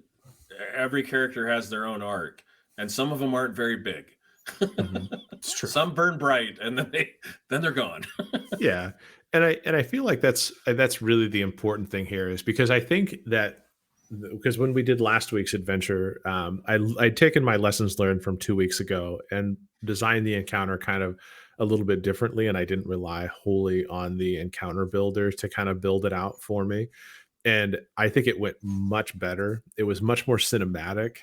every character has their own arc, and some of them aren't very big. It's true. Some burn bright, and then they're gone. Yeah, and I feel like that's really the important thing here, is because I think that because when we did last week's adventure, I'd taken my lessons learned from 2 weeks ago and designed the encounter kind of a little bit differently, and I didn't rely wholly on the encounter builder to kind of build it out for me. And I think it went much better. It was much more cinematic.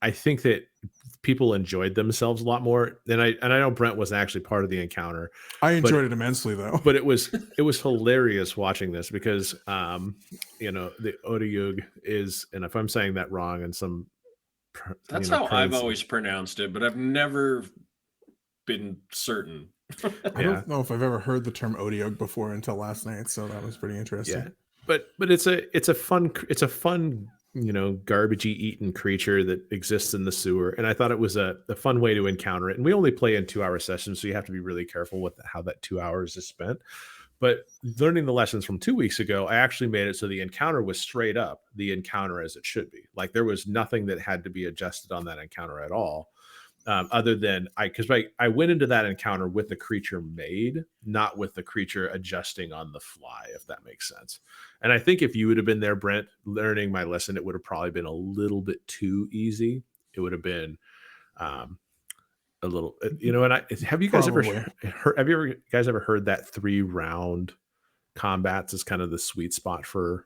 I think that people enjoyed themselves a lot more. And I know Brent was actually part of the encounter. I enjoyed it immensely, though. But it was hilarious watching this because the Odayug is, and if I'm saying that wrong, and some that's how I've always pronounced it, but I've never been certain. I don't know if I've ever heard the term Odayug before until last night, so that was pretty interesting. Yeah. But it's a fun garbagey eaten creature that exists in the sewer, and I thought it was a fun way to encounter it. And we only play in 2-hour sessions, so you have to be really careful with how that 2 hours is spent. But learning the lessons from 2 weeks ago, I actually made it so the encounter was straight up the encounter as it should be. Like there was nothing that had to be adjusted on that encounter at all. Other than I went into that encounter with the creature made, not with the creature adjusting on the fly, if that makes sense. And I think if you would have been there, Brent, learning my lesson, it would have probably been a little bit too easy. It would have been a little, and have you guys ever heard that 3-round combats is kind of the sweet spot for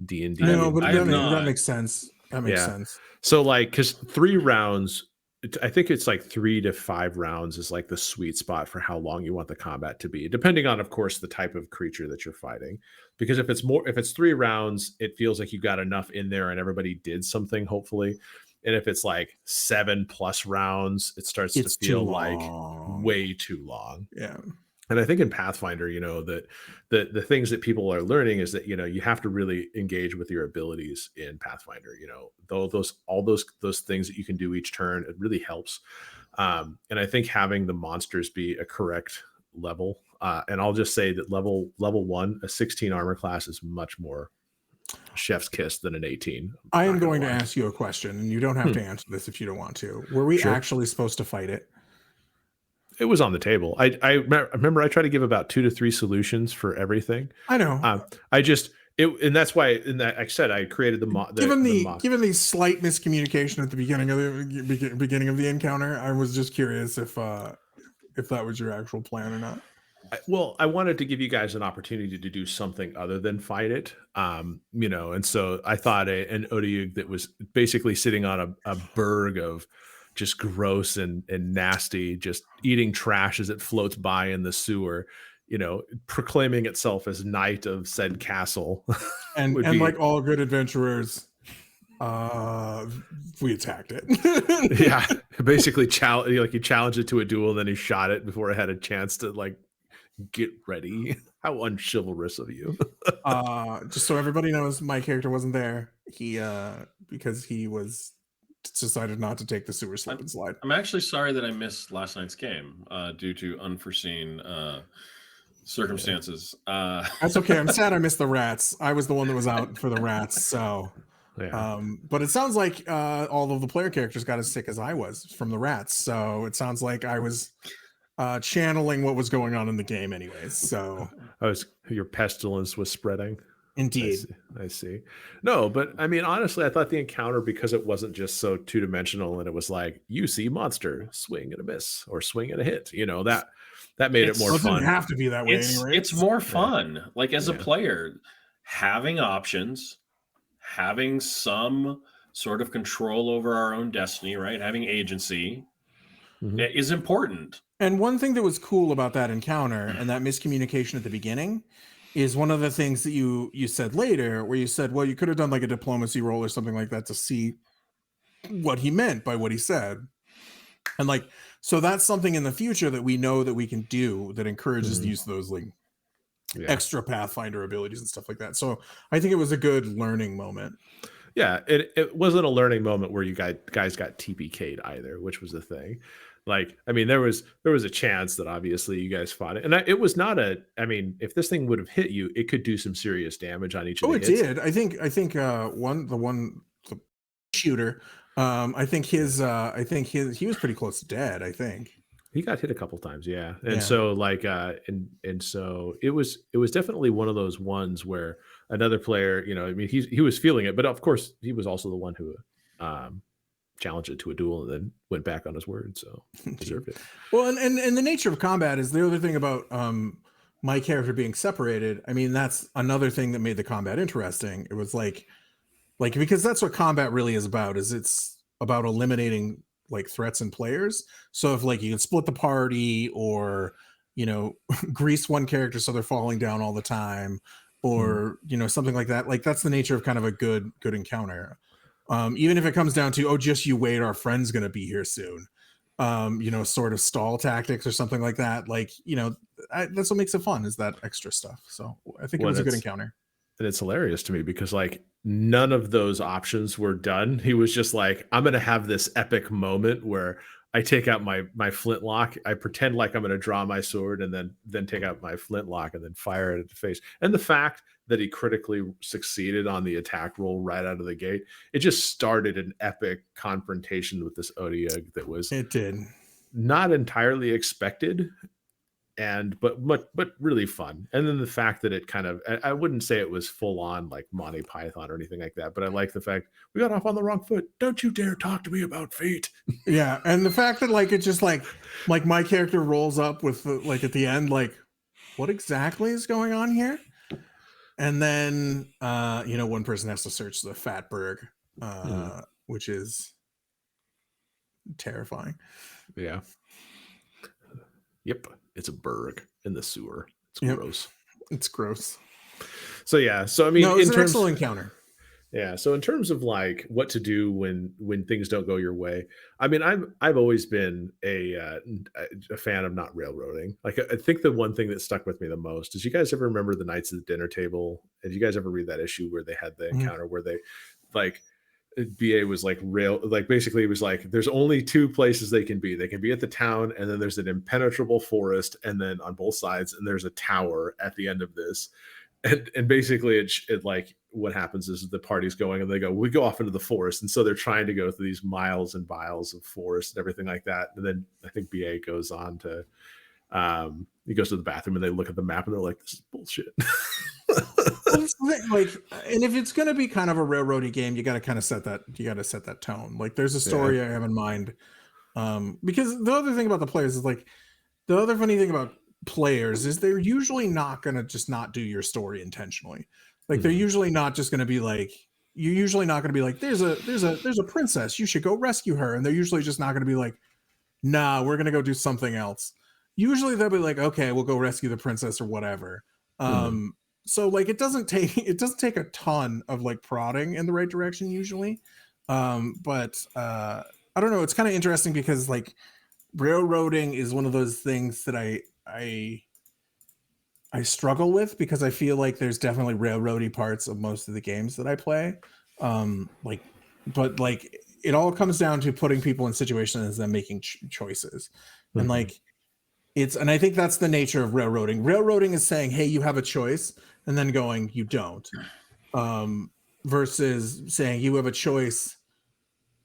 D&D? No, but that makes sense. That makes sense. So like, because 3 rounds, I think it's like 3 to 5 rounds is like the sweet spot for how long you want the combat to be, depending on, of course, the type of creature that you're fighting. Because if it's 3 rounds, it feels like you got enough in there and everybody did something, hopefully. And if it's like 7+ rounds, it starts to feel like way too long. Yeah. And I think in Pathfinder, that the things that people are learning is that, you have to really engage with your abilities in Pathfinder, all those things that you can do each turn, it really helps. And I think having the monsters be a correct level, and I'll just say that level 1, a 16 armor class is much more chef's kiss than an 18. I am going to ask you a question, and you don't have to answer this if you don't want to. Were we actually supposed to fight it? It was on the table. I remember I tried to give about 2 to 3 solutions for everything. I know. And that's why, in that I said I created given the slight miscommunication at the beginning of the encounter, I was just curious if that was your actual plan or not. I wanted to give you guys an opportunity to do something other than fight it, and so I thought an Odayug that was basically sitting on a berg of just gross and nasty, just eating trash as it floats by in the sewer, proclaiming itself as knight of said castle. And would and be, like all good adventurers, we attacked it. yeah, basically you challenged it to a duel, then he shot it before it had a chance to like get ready. How unchivalrous of you. Just so everybody knows, my character wasn't there. He because he was decided not to take the sewer slip and slide. I'm actually sorry that I missed last night's game due to unforeseen circumstances. That's okay. I'm sad I missed the rats. I was the one that was out for the rats. So, Yeah. But it sounds like all of the player characters got as sick as I was from the rats. So it sounds like I was channeling what was going on in the game, anyways. So your pestilence was spreading. Indeed. I see. No, but I mean, honestly, I thought the encounter, because it wasn't just so two-dimensional and it was like, you see monster, swing and a miss or swing and a hit, that made it more It fun. doesn't have to be that way anyway. It's more fun. Like as a player, having options, having some sort of control over our own destiny, right? Having agency is important. And one thing that was cool about that encounter and that miscommunication at the beginning is one of the things that you said later, where you said, well, you could have done like a diplomacy roll or something like that to see what he meant by what he said. And like, so that's something in the future that we know that we can do that encourages the use of those like extra Pathfinder abilities and stuff like that. So I think it was a good learning moment. Yeah, it wasn't a learning moment where you guys got TPK'd either, which was the thing. Like, I mean, there was a chance that obviously you guys fought it, and it was not a. I mean, if this thing would have hit you, it could do some serious damage on each of the hits. Did. I think the shooter. I think he was pretty close to dead. I think he got hit a couple times, yeah. And so like, and so it was definitely one of those ones where another player, I mean, he was feeling it, but of course he was also the one who challenged it to a duel and then went back on his word, so deserved it. Well, and the nature of combat is the other thing about my character being separated. I mean, that's another thing that made the combat interesting. It was like because that's what combat really is about. Is it's about eliminating like threats and players. So if like you can split the party or grease one character so they're falling down all the time, or something like that. Like that's the nature of kind of a good encounter. Even if it comes down to, just you wait, our friend's going to be here soon. Sort of stall tactics or something like that. Like, that's what makes it fun, is that extra stuff. So I think it was a good encounter. And it's hilarious to me because like none of those options were done. He was just like, I'm going to have this epic moment where I take out my flintlock. I pretend like I'm going to draw my sword and then take out my flintlock and then fire it at the face. And the fact that he critically succeeded on the attack roll right out of the gate, it just started an epic confrontation with this Odiug that was not entirely expected, but really fun. And then the fact that it kind of, I wouldn't say it was full on like Monty Python or anything like that, but I like the fact we got off on the wrong foot. Don't you dare talk to me about fate. Yeah. And the fact that like, it's just like my character rolls up with like at the end, like what exactly is going on here? And then, one person has to search the Fatberg, which is terrifying. Yeah. Yep. It's a berg in the sewer. It's gross. It's gross. So, yeah. So, I mean, no, it's an excellent encounter. Yeah. So in terms of like what to do when things don't go your way, I mean, I've always been a fan of not railroading. Like, I think the one thing that stuck with me the most is, you guys ever remember the Knights of the Dinner Table? Did you guys ever read that issue where they had the encounter where they like BA was like basically it was like, there's only two places they can be. They can be at the town, and then there's an impenetrable forest, and then on both sides, and there's a tower at the end of this. And basically it like what happens is the party's going and they go, we go off into the forest. And so they're trying to go through these miles and miles of forest and everything like that. And then I think BA goes on to, he goes to the bathroom and they look at the map and they're like, this is bullshit. Like, and if it's going to be kind of a railroady game, you got to kind of set that tone. Like there's a story I have in mind. Because the other thing about the players is like, the other funny thing about players is they're usually not going to just not do your story intentionally. Like they're usually not just going to be like, you're usually not going to be like, there's a princess, you should go rescue her. And they're usually just not going to be like, nah, we're going to go do something else. usually they'll be like, okay, we'll go rescue the princess or whatever. So like it doesn't take a ton of like prodding in the right direction usually. But I don't know, it's kind of interesting because like railroading is one of those things that I struggle with, because I feel like there's definitely railroady parts of most of the games that I play. But like it all comes down to putting people in situations and making choices. And like and I think that's the nature of railroading. Railroading is saying, hey, you have a choice, and then going, you don't. Versus saying you have a choice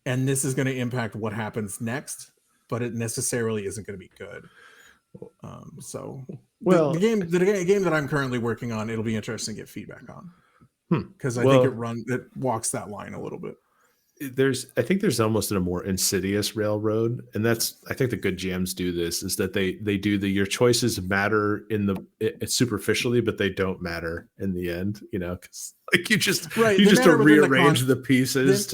and this is going to impact what happens next, but it necessarily isn't going to be good. So Well, the game that I'm currently working on, it'll be interesting to get feedback on, because I think it walks that line a little bit. I think there's almost a more insidious railroad, and that's, I think the good GMs do this, is that they do your choices matter it's superficially, but they don't matter in the end, because like you just rearrange the pieces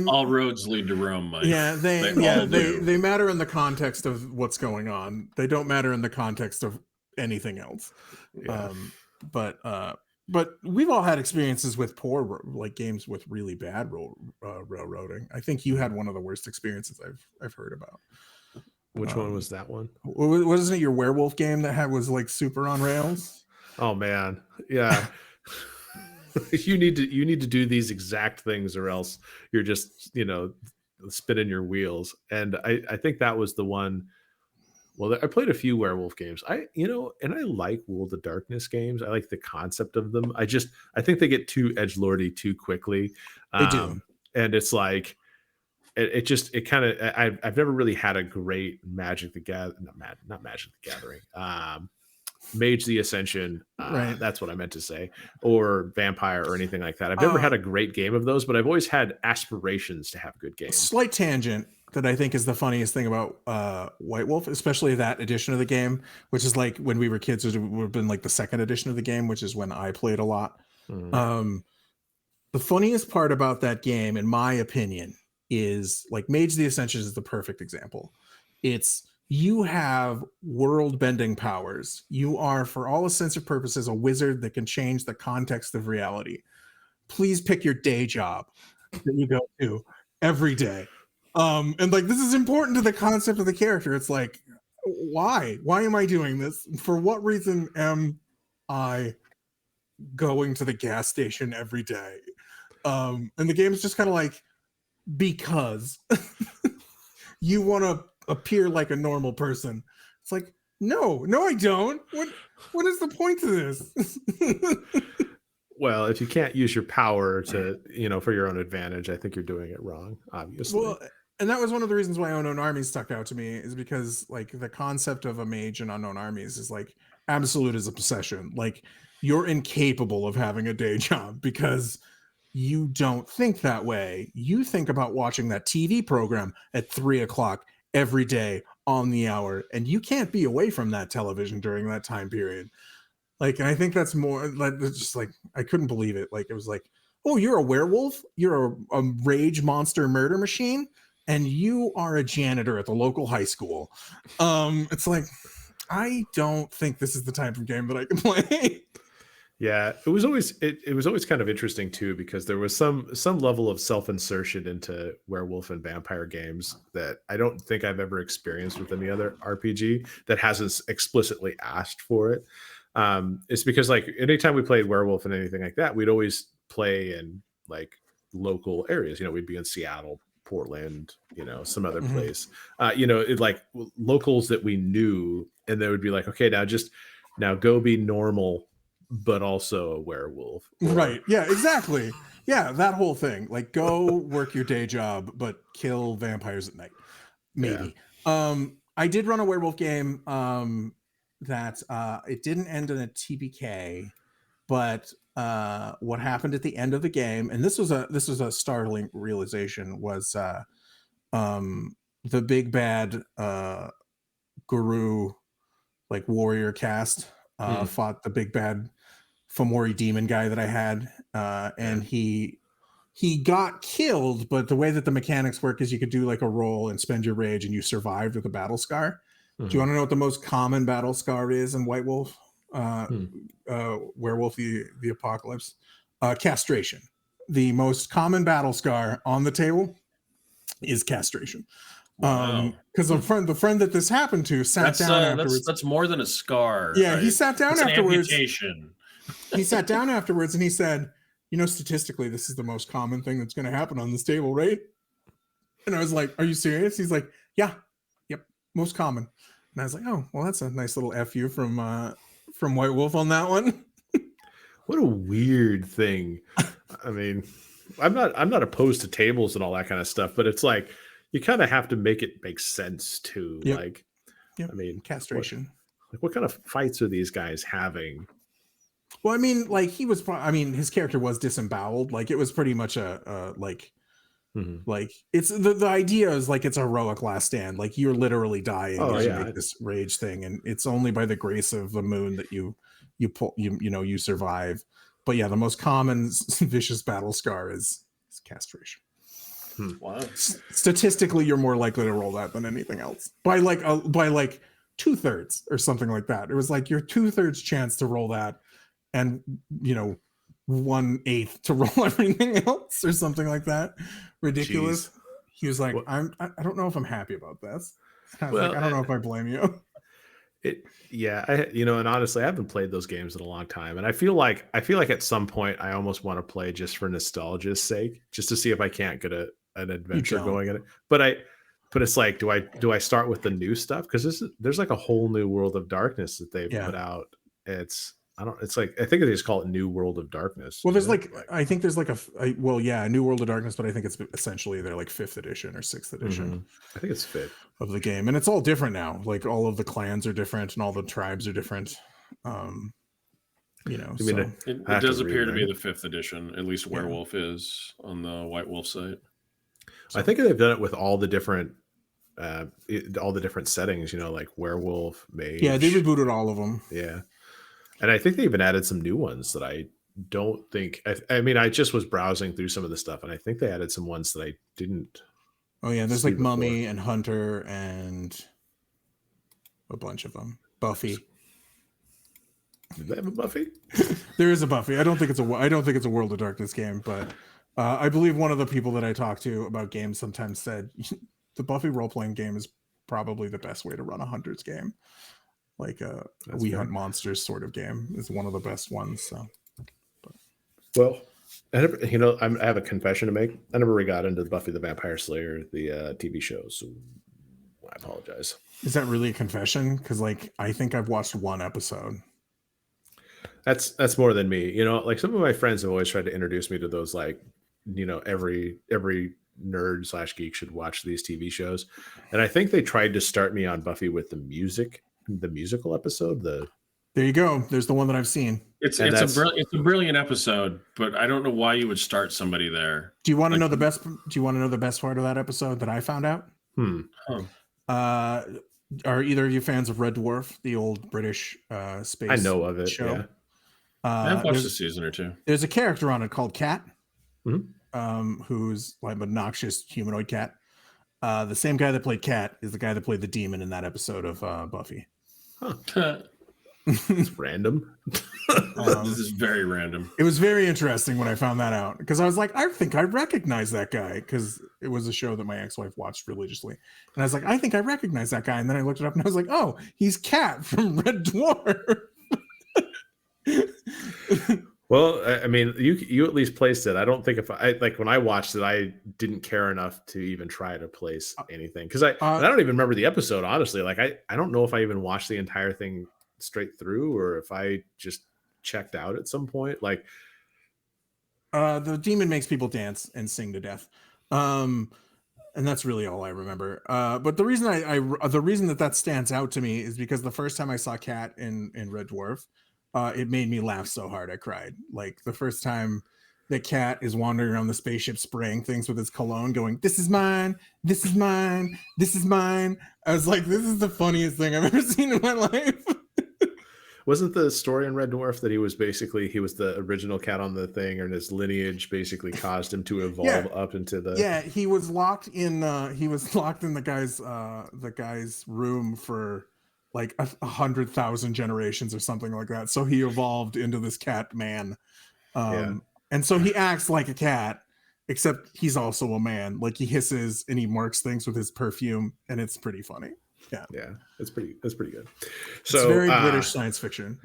all roads lead to Rome, Mike. They matter in the context of what's going on. They don't matter in the context of anything else. But we've all had experiences with poor, like games with really bad railroading. I think you had one of the worst experiences I've heard about. Which one was that one? Wasn't it your werewolf game that was like super on rails? Oh man, yeah. you need to do these exact things, or else you're just spinning your wheels. And I think that was the one. Well, I played a few werewolf games. And I like World of Darkness games. I like the concept of them. I think they get too edgelordy too quickly. They do. And it's like, I've never really had a great Magic the Gathering, not Magic the Gathering, Mage the Ascension. Right. That's what I meant to say, or Vampire or anything like that. I've never had a great game of those, but I've always had aspirations to have good games. Slight tangent that I think is the funniest thing about White Wolf, especially that edition of the game, which is like when we were kids, it would have been like the second edition of the game, which is when I played a lot. The funniest part about that game, in my opinion, is like Mage the Ascension is the perfect example. You have world-bending powers. You are, for all intents and purposes, a wizard that can change the context of reality. Please pick your day job that you go to every day. And like, this is important to the concept of the character. It's like, why am I doing this? For what reason am I going to the gas station every day? And the game is just kind of like, because you want to appear like a normal person. It's like, no, I don't. What is the point to this? Well, if you can't use your power to, for your own advantage, I think you're doing it wrong, obviously. Well, and that was one of the reasons why Unknown Armies stuck out to me, is because like the concept of a mage in Unknown Armies is like absolute as obsession. Like you're incapable of having a day job because you don't think that way. You think about watching that TV program at 3:00 every day on the hour, and you can't be away from that television during that time period. Like, and I think that's more like, just like, I couldn't believe it. Like, it was like, oh, you're a werewolf, you're a rage monster murder machine, and you are a janitor at the local high school. It's like, I don't think this is the type of game that I can play. Yeah, it was always kind of interesting too, because there was some level of self-insertion into werewolf and vampire games that I don't think I've ever experienced with any other RPG that hasn't explicitly asked for it. It's because like anytime we played werewolf and anything like that, we'd always play in like local areas. We'd be in Seattle, Portland, some other place. Like locals that we knew, and they would be like, okay, now go be normal, but also a werewolf. Right. Yeah, exactly. Yeah, that whole thing. Like, go work your day job, but kill vampires at night. Maybe. Yeah. I did run a werewolf game that it didn't end in a TPK, but what happened at the end of the game, and this was a startling realization, was the big bad guru, like warrior cast, fought the big bad Fomori demon guy that I had, and he got killed, but the way that the mechanics work is you could do like a roll and spend your rage, and you survived with a battle scar. Do you want to know what the most common battle scar is in White Wolf? Werewolf the Apocalypse? Castration. The most common battle scar on the table is castration. Wow. Because the friend that this happened to sat down afterwards. That's more than a scar. Yeah, right? he sat down It's afterwards. An amputation. He sat down afterwards and he said, statistically, this is the most common thing that's going to happen on this table, right? And I was like, are you serious? He's like, yeah, yep, most common. And I was like, oh, well, that's a nice little FU from White Wolf on that one. What a weird thing. I mean, I'm not opposed to tables and all that kind of stuff, but it's like you kind of have to make it make sense too. Yep. Like, Yep. I mean, castration. What kind of fights are these guys having? Well, I mean, like his character was disemboweled. Like it was pretty much like it's the idea is like it's a heroic last stand. Like you're literally dying as you make this rage thing, and it's only by the grace of the moon that you survive. But yeah, the most common vicious battle scar is castration. Wow. Statistically, you're more likely to roll that than anything else by like 2/3 or something like that. It was like your 2/3 chance to roll that, and 1/8 to roll everything else or something like that. Ridiculous. Jeez. He was like, I don't know if I'm happy about this. I was like, I don't know if I blame you. And honestly, I haven't played those games in a long time, and I feel like at some point I almost want to play just for nostalgia's sake, just to see if I can't get an adventure going in it. But it's like, do I start with the new stuff? Because there's like a whole new World of Darkness that they've put out. I think they just call it New World of Darkness. Well, there's I think there's like a New World of Darkness, but I think it's essentially they're like 5th edition or 6th edition. I think it's 5th of the game, and it's all different now. Like all of the clans are different, and all the tribes are different. It does appear to be the 5th edition. At least Werewolf is on the White Wolf site. So I think they've done it with all the different settings. Like Werewolf, Mage. Yeah, they rebooted all of them. Yeah. And I think they even added some new ones that I don't think. I just was browsing through some of the stuff, and I think they added some ones that I didn't. Oh yeah, there's like Mummy and Hunter and a bunch of them. Buffy. Did they have a Buffy? There is a Buffy. I don't think it's a World of Darkness game, but I believe one of the people that I talk to about games sometimes said the Buffy role-playing game is probably the best way to run a Hunter's game. Like We Hunt Monsters sort of game is one of the best ones. So, well, I have a confession to make. I never really got into Buffy the Vampire Slayer, the TV show, so I apologize. Is that really a confession? Because I think I've watched one episode. That's more than me. Like some of my friends have always tried to introduce me to those, like, every nerd / geek should watch these TV shows, and I think they tried to start me on Buffy with the musical episode. There you go. There's the one that I've seen. It's a brilliant episode, but I don't know why you would start somebody there. Do you want to know the best? Do you want to know the best part of that episode that I found out? Are either of you fans of Red Dwarf, the old British space? I know of it. Show? Yeah. I've watched a season or two. There's a character on it called Cat, who's like an obnoxious humanoid cat. The same guy that played Cat is the guy that played the demon in that episode of Buffy. Huh. It's random. This is very random. It was very interesting when I found that out, because I was like, I think I recognize that guy, because it was a show that my ex-wife watched religiously, and I was like, I think I recognize that guy, and then I looked it up and I was like, oh, he's Cat from Red Dwarf. Well, I mean, you at least placed it. I don't think when I watched it, I didn't care enough to even try to place anything, because I don't even remember the episode, honestly. Like I don't know if I even watched the entire thing straight through, or if I just checked out at some point. Like the demon makes people dance and sing to death, and that's really all I remember. But the reason the reason that stands out to me is because the first time I saw Cat in Red Dwarf, it made me laugh so hard I cried. Like the first time the Cat is wandering around the spaceship spraying things with his cologne, going, "This is mine, this is mine, this is mine." I was like, this is the funniest thing I've ever seen in my life. wasn't the story in Red Dwarf that he was the original cat on the thing, and his lineage basically caused him to evolve up into the Yeah, he was locked in the guy's room for like 100,000 generations or something like that. So he evolved into this cat man. And so he acts like a cat, except he's also a man. Like he hisses and he marks things with his perfume, and it's pretty funny. Yeah, it's pretty good. So it's very British science fiction.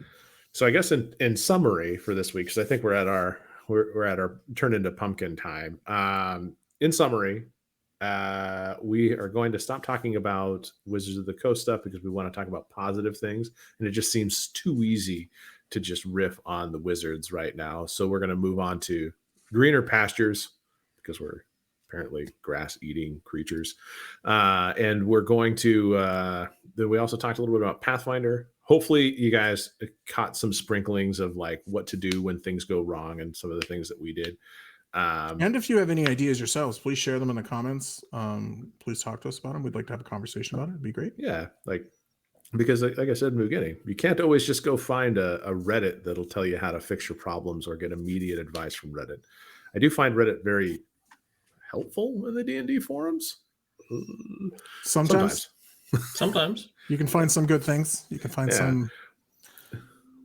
So I guess in summary for this week, because I think we're at our turn into pumpkin time. In summary, we are going to stop talking about Wizards of the Coast stuff because we want to talk about positive things, and it just seems too easy to just riff on the Wizards right now. So we're going to move on to greener pastures because we're apparently grass-eating creatures. And we're going to, then we also talked a little bit about Pathfinder. Hopefully you guys caught some sprinklings of like what to do when things go wrong and some of the things that we did. And if you have any ideas yourselves, please share them in the comments. Please talk to us about them. We'd like to have a conversation about it. It'd be great. Yeah, because like I said in the beginning, you can't always just go find a Reddit that'll tell you how to fix your problems or get immediate advice from Reddit. I do find Reddit very helpful in the D&D forums. Sometimes you can find some good things. You can find some,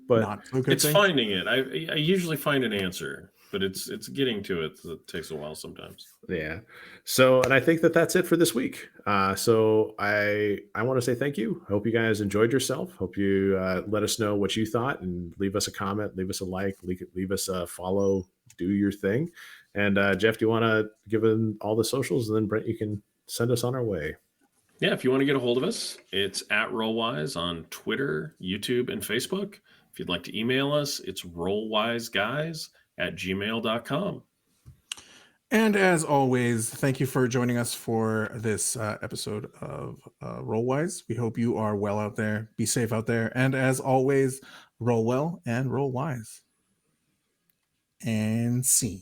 but not so good it's things. Finding it. I usually find an answer, but it's getting to it that takes a while sometimes. Yeah. So, and I think that's it for this week. So I want to say thank you. I hope you guys enjoyed yourself. Hope you let us know what you thought and leave us a comment, leave us a like, leave us a follow, do your thing. And Jeff, do you want to give them all the socials, and then Brent, you can send us on our way. Yeah, if you want to get a hold of us, it's at Rollwise on Twitter, YouTube, and Facebook. If you'd like to email us, it's rollwiseguys@gmail.com. And as always, thank you for joining us for this episode of Rollwise. We hope you are well out there. Be safe out there. And as always, roll well and roll wise. And scene.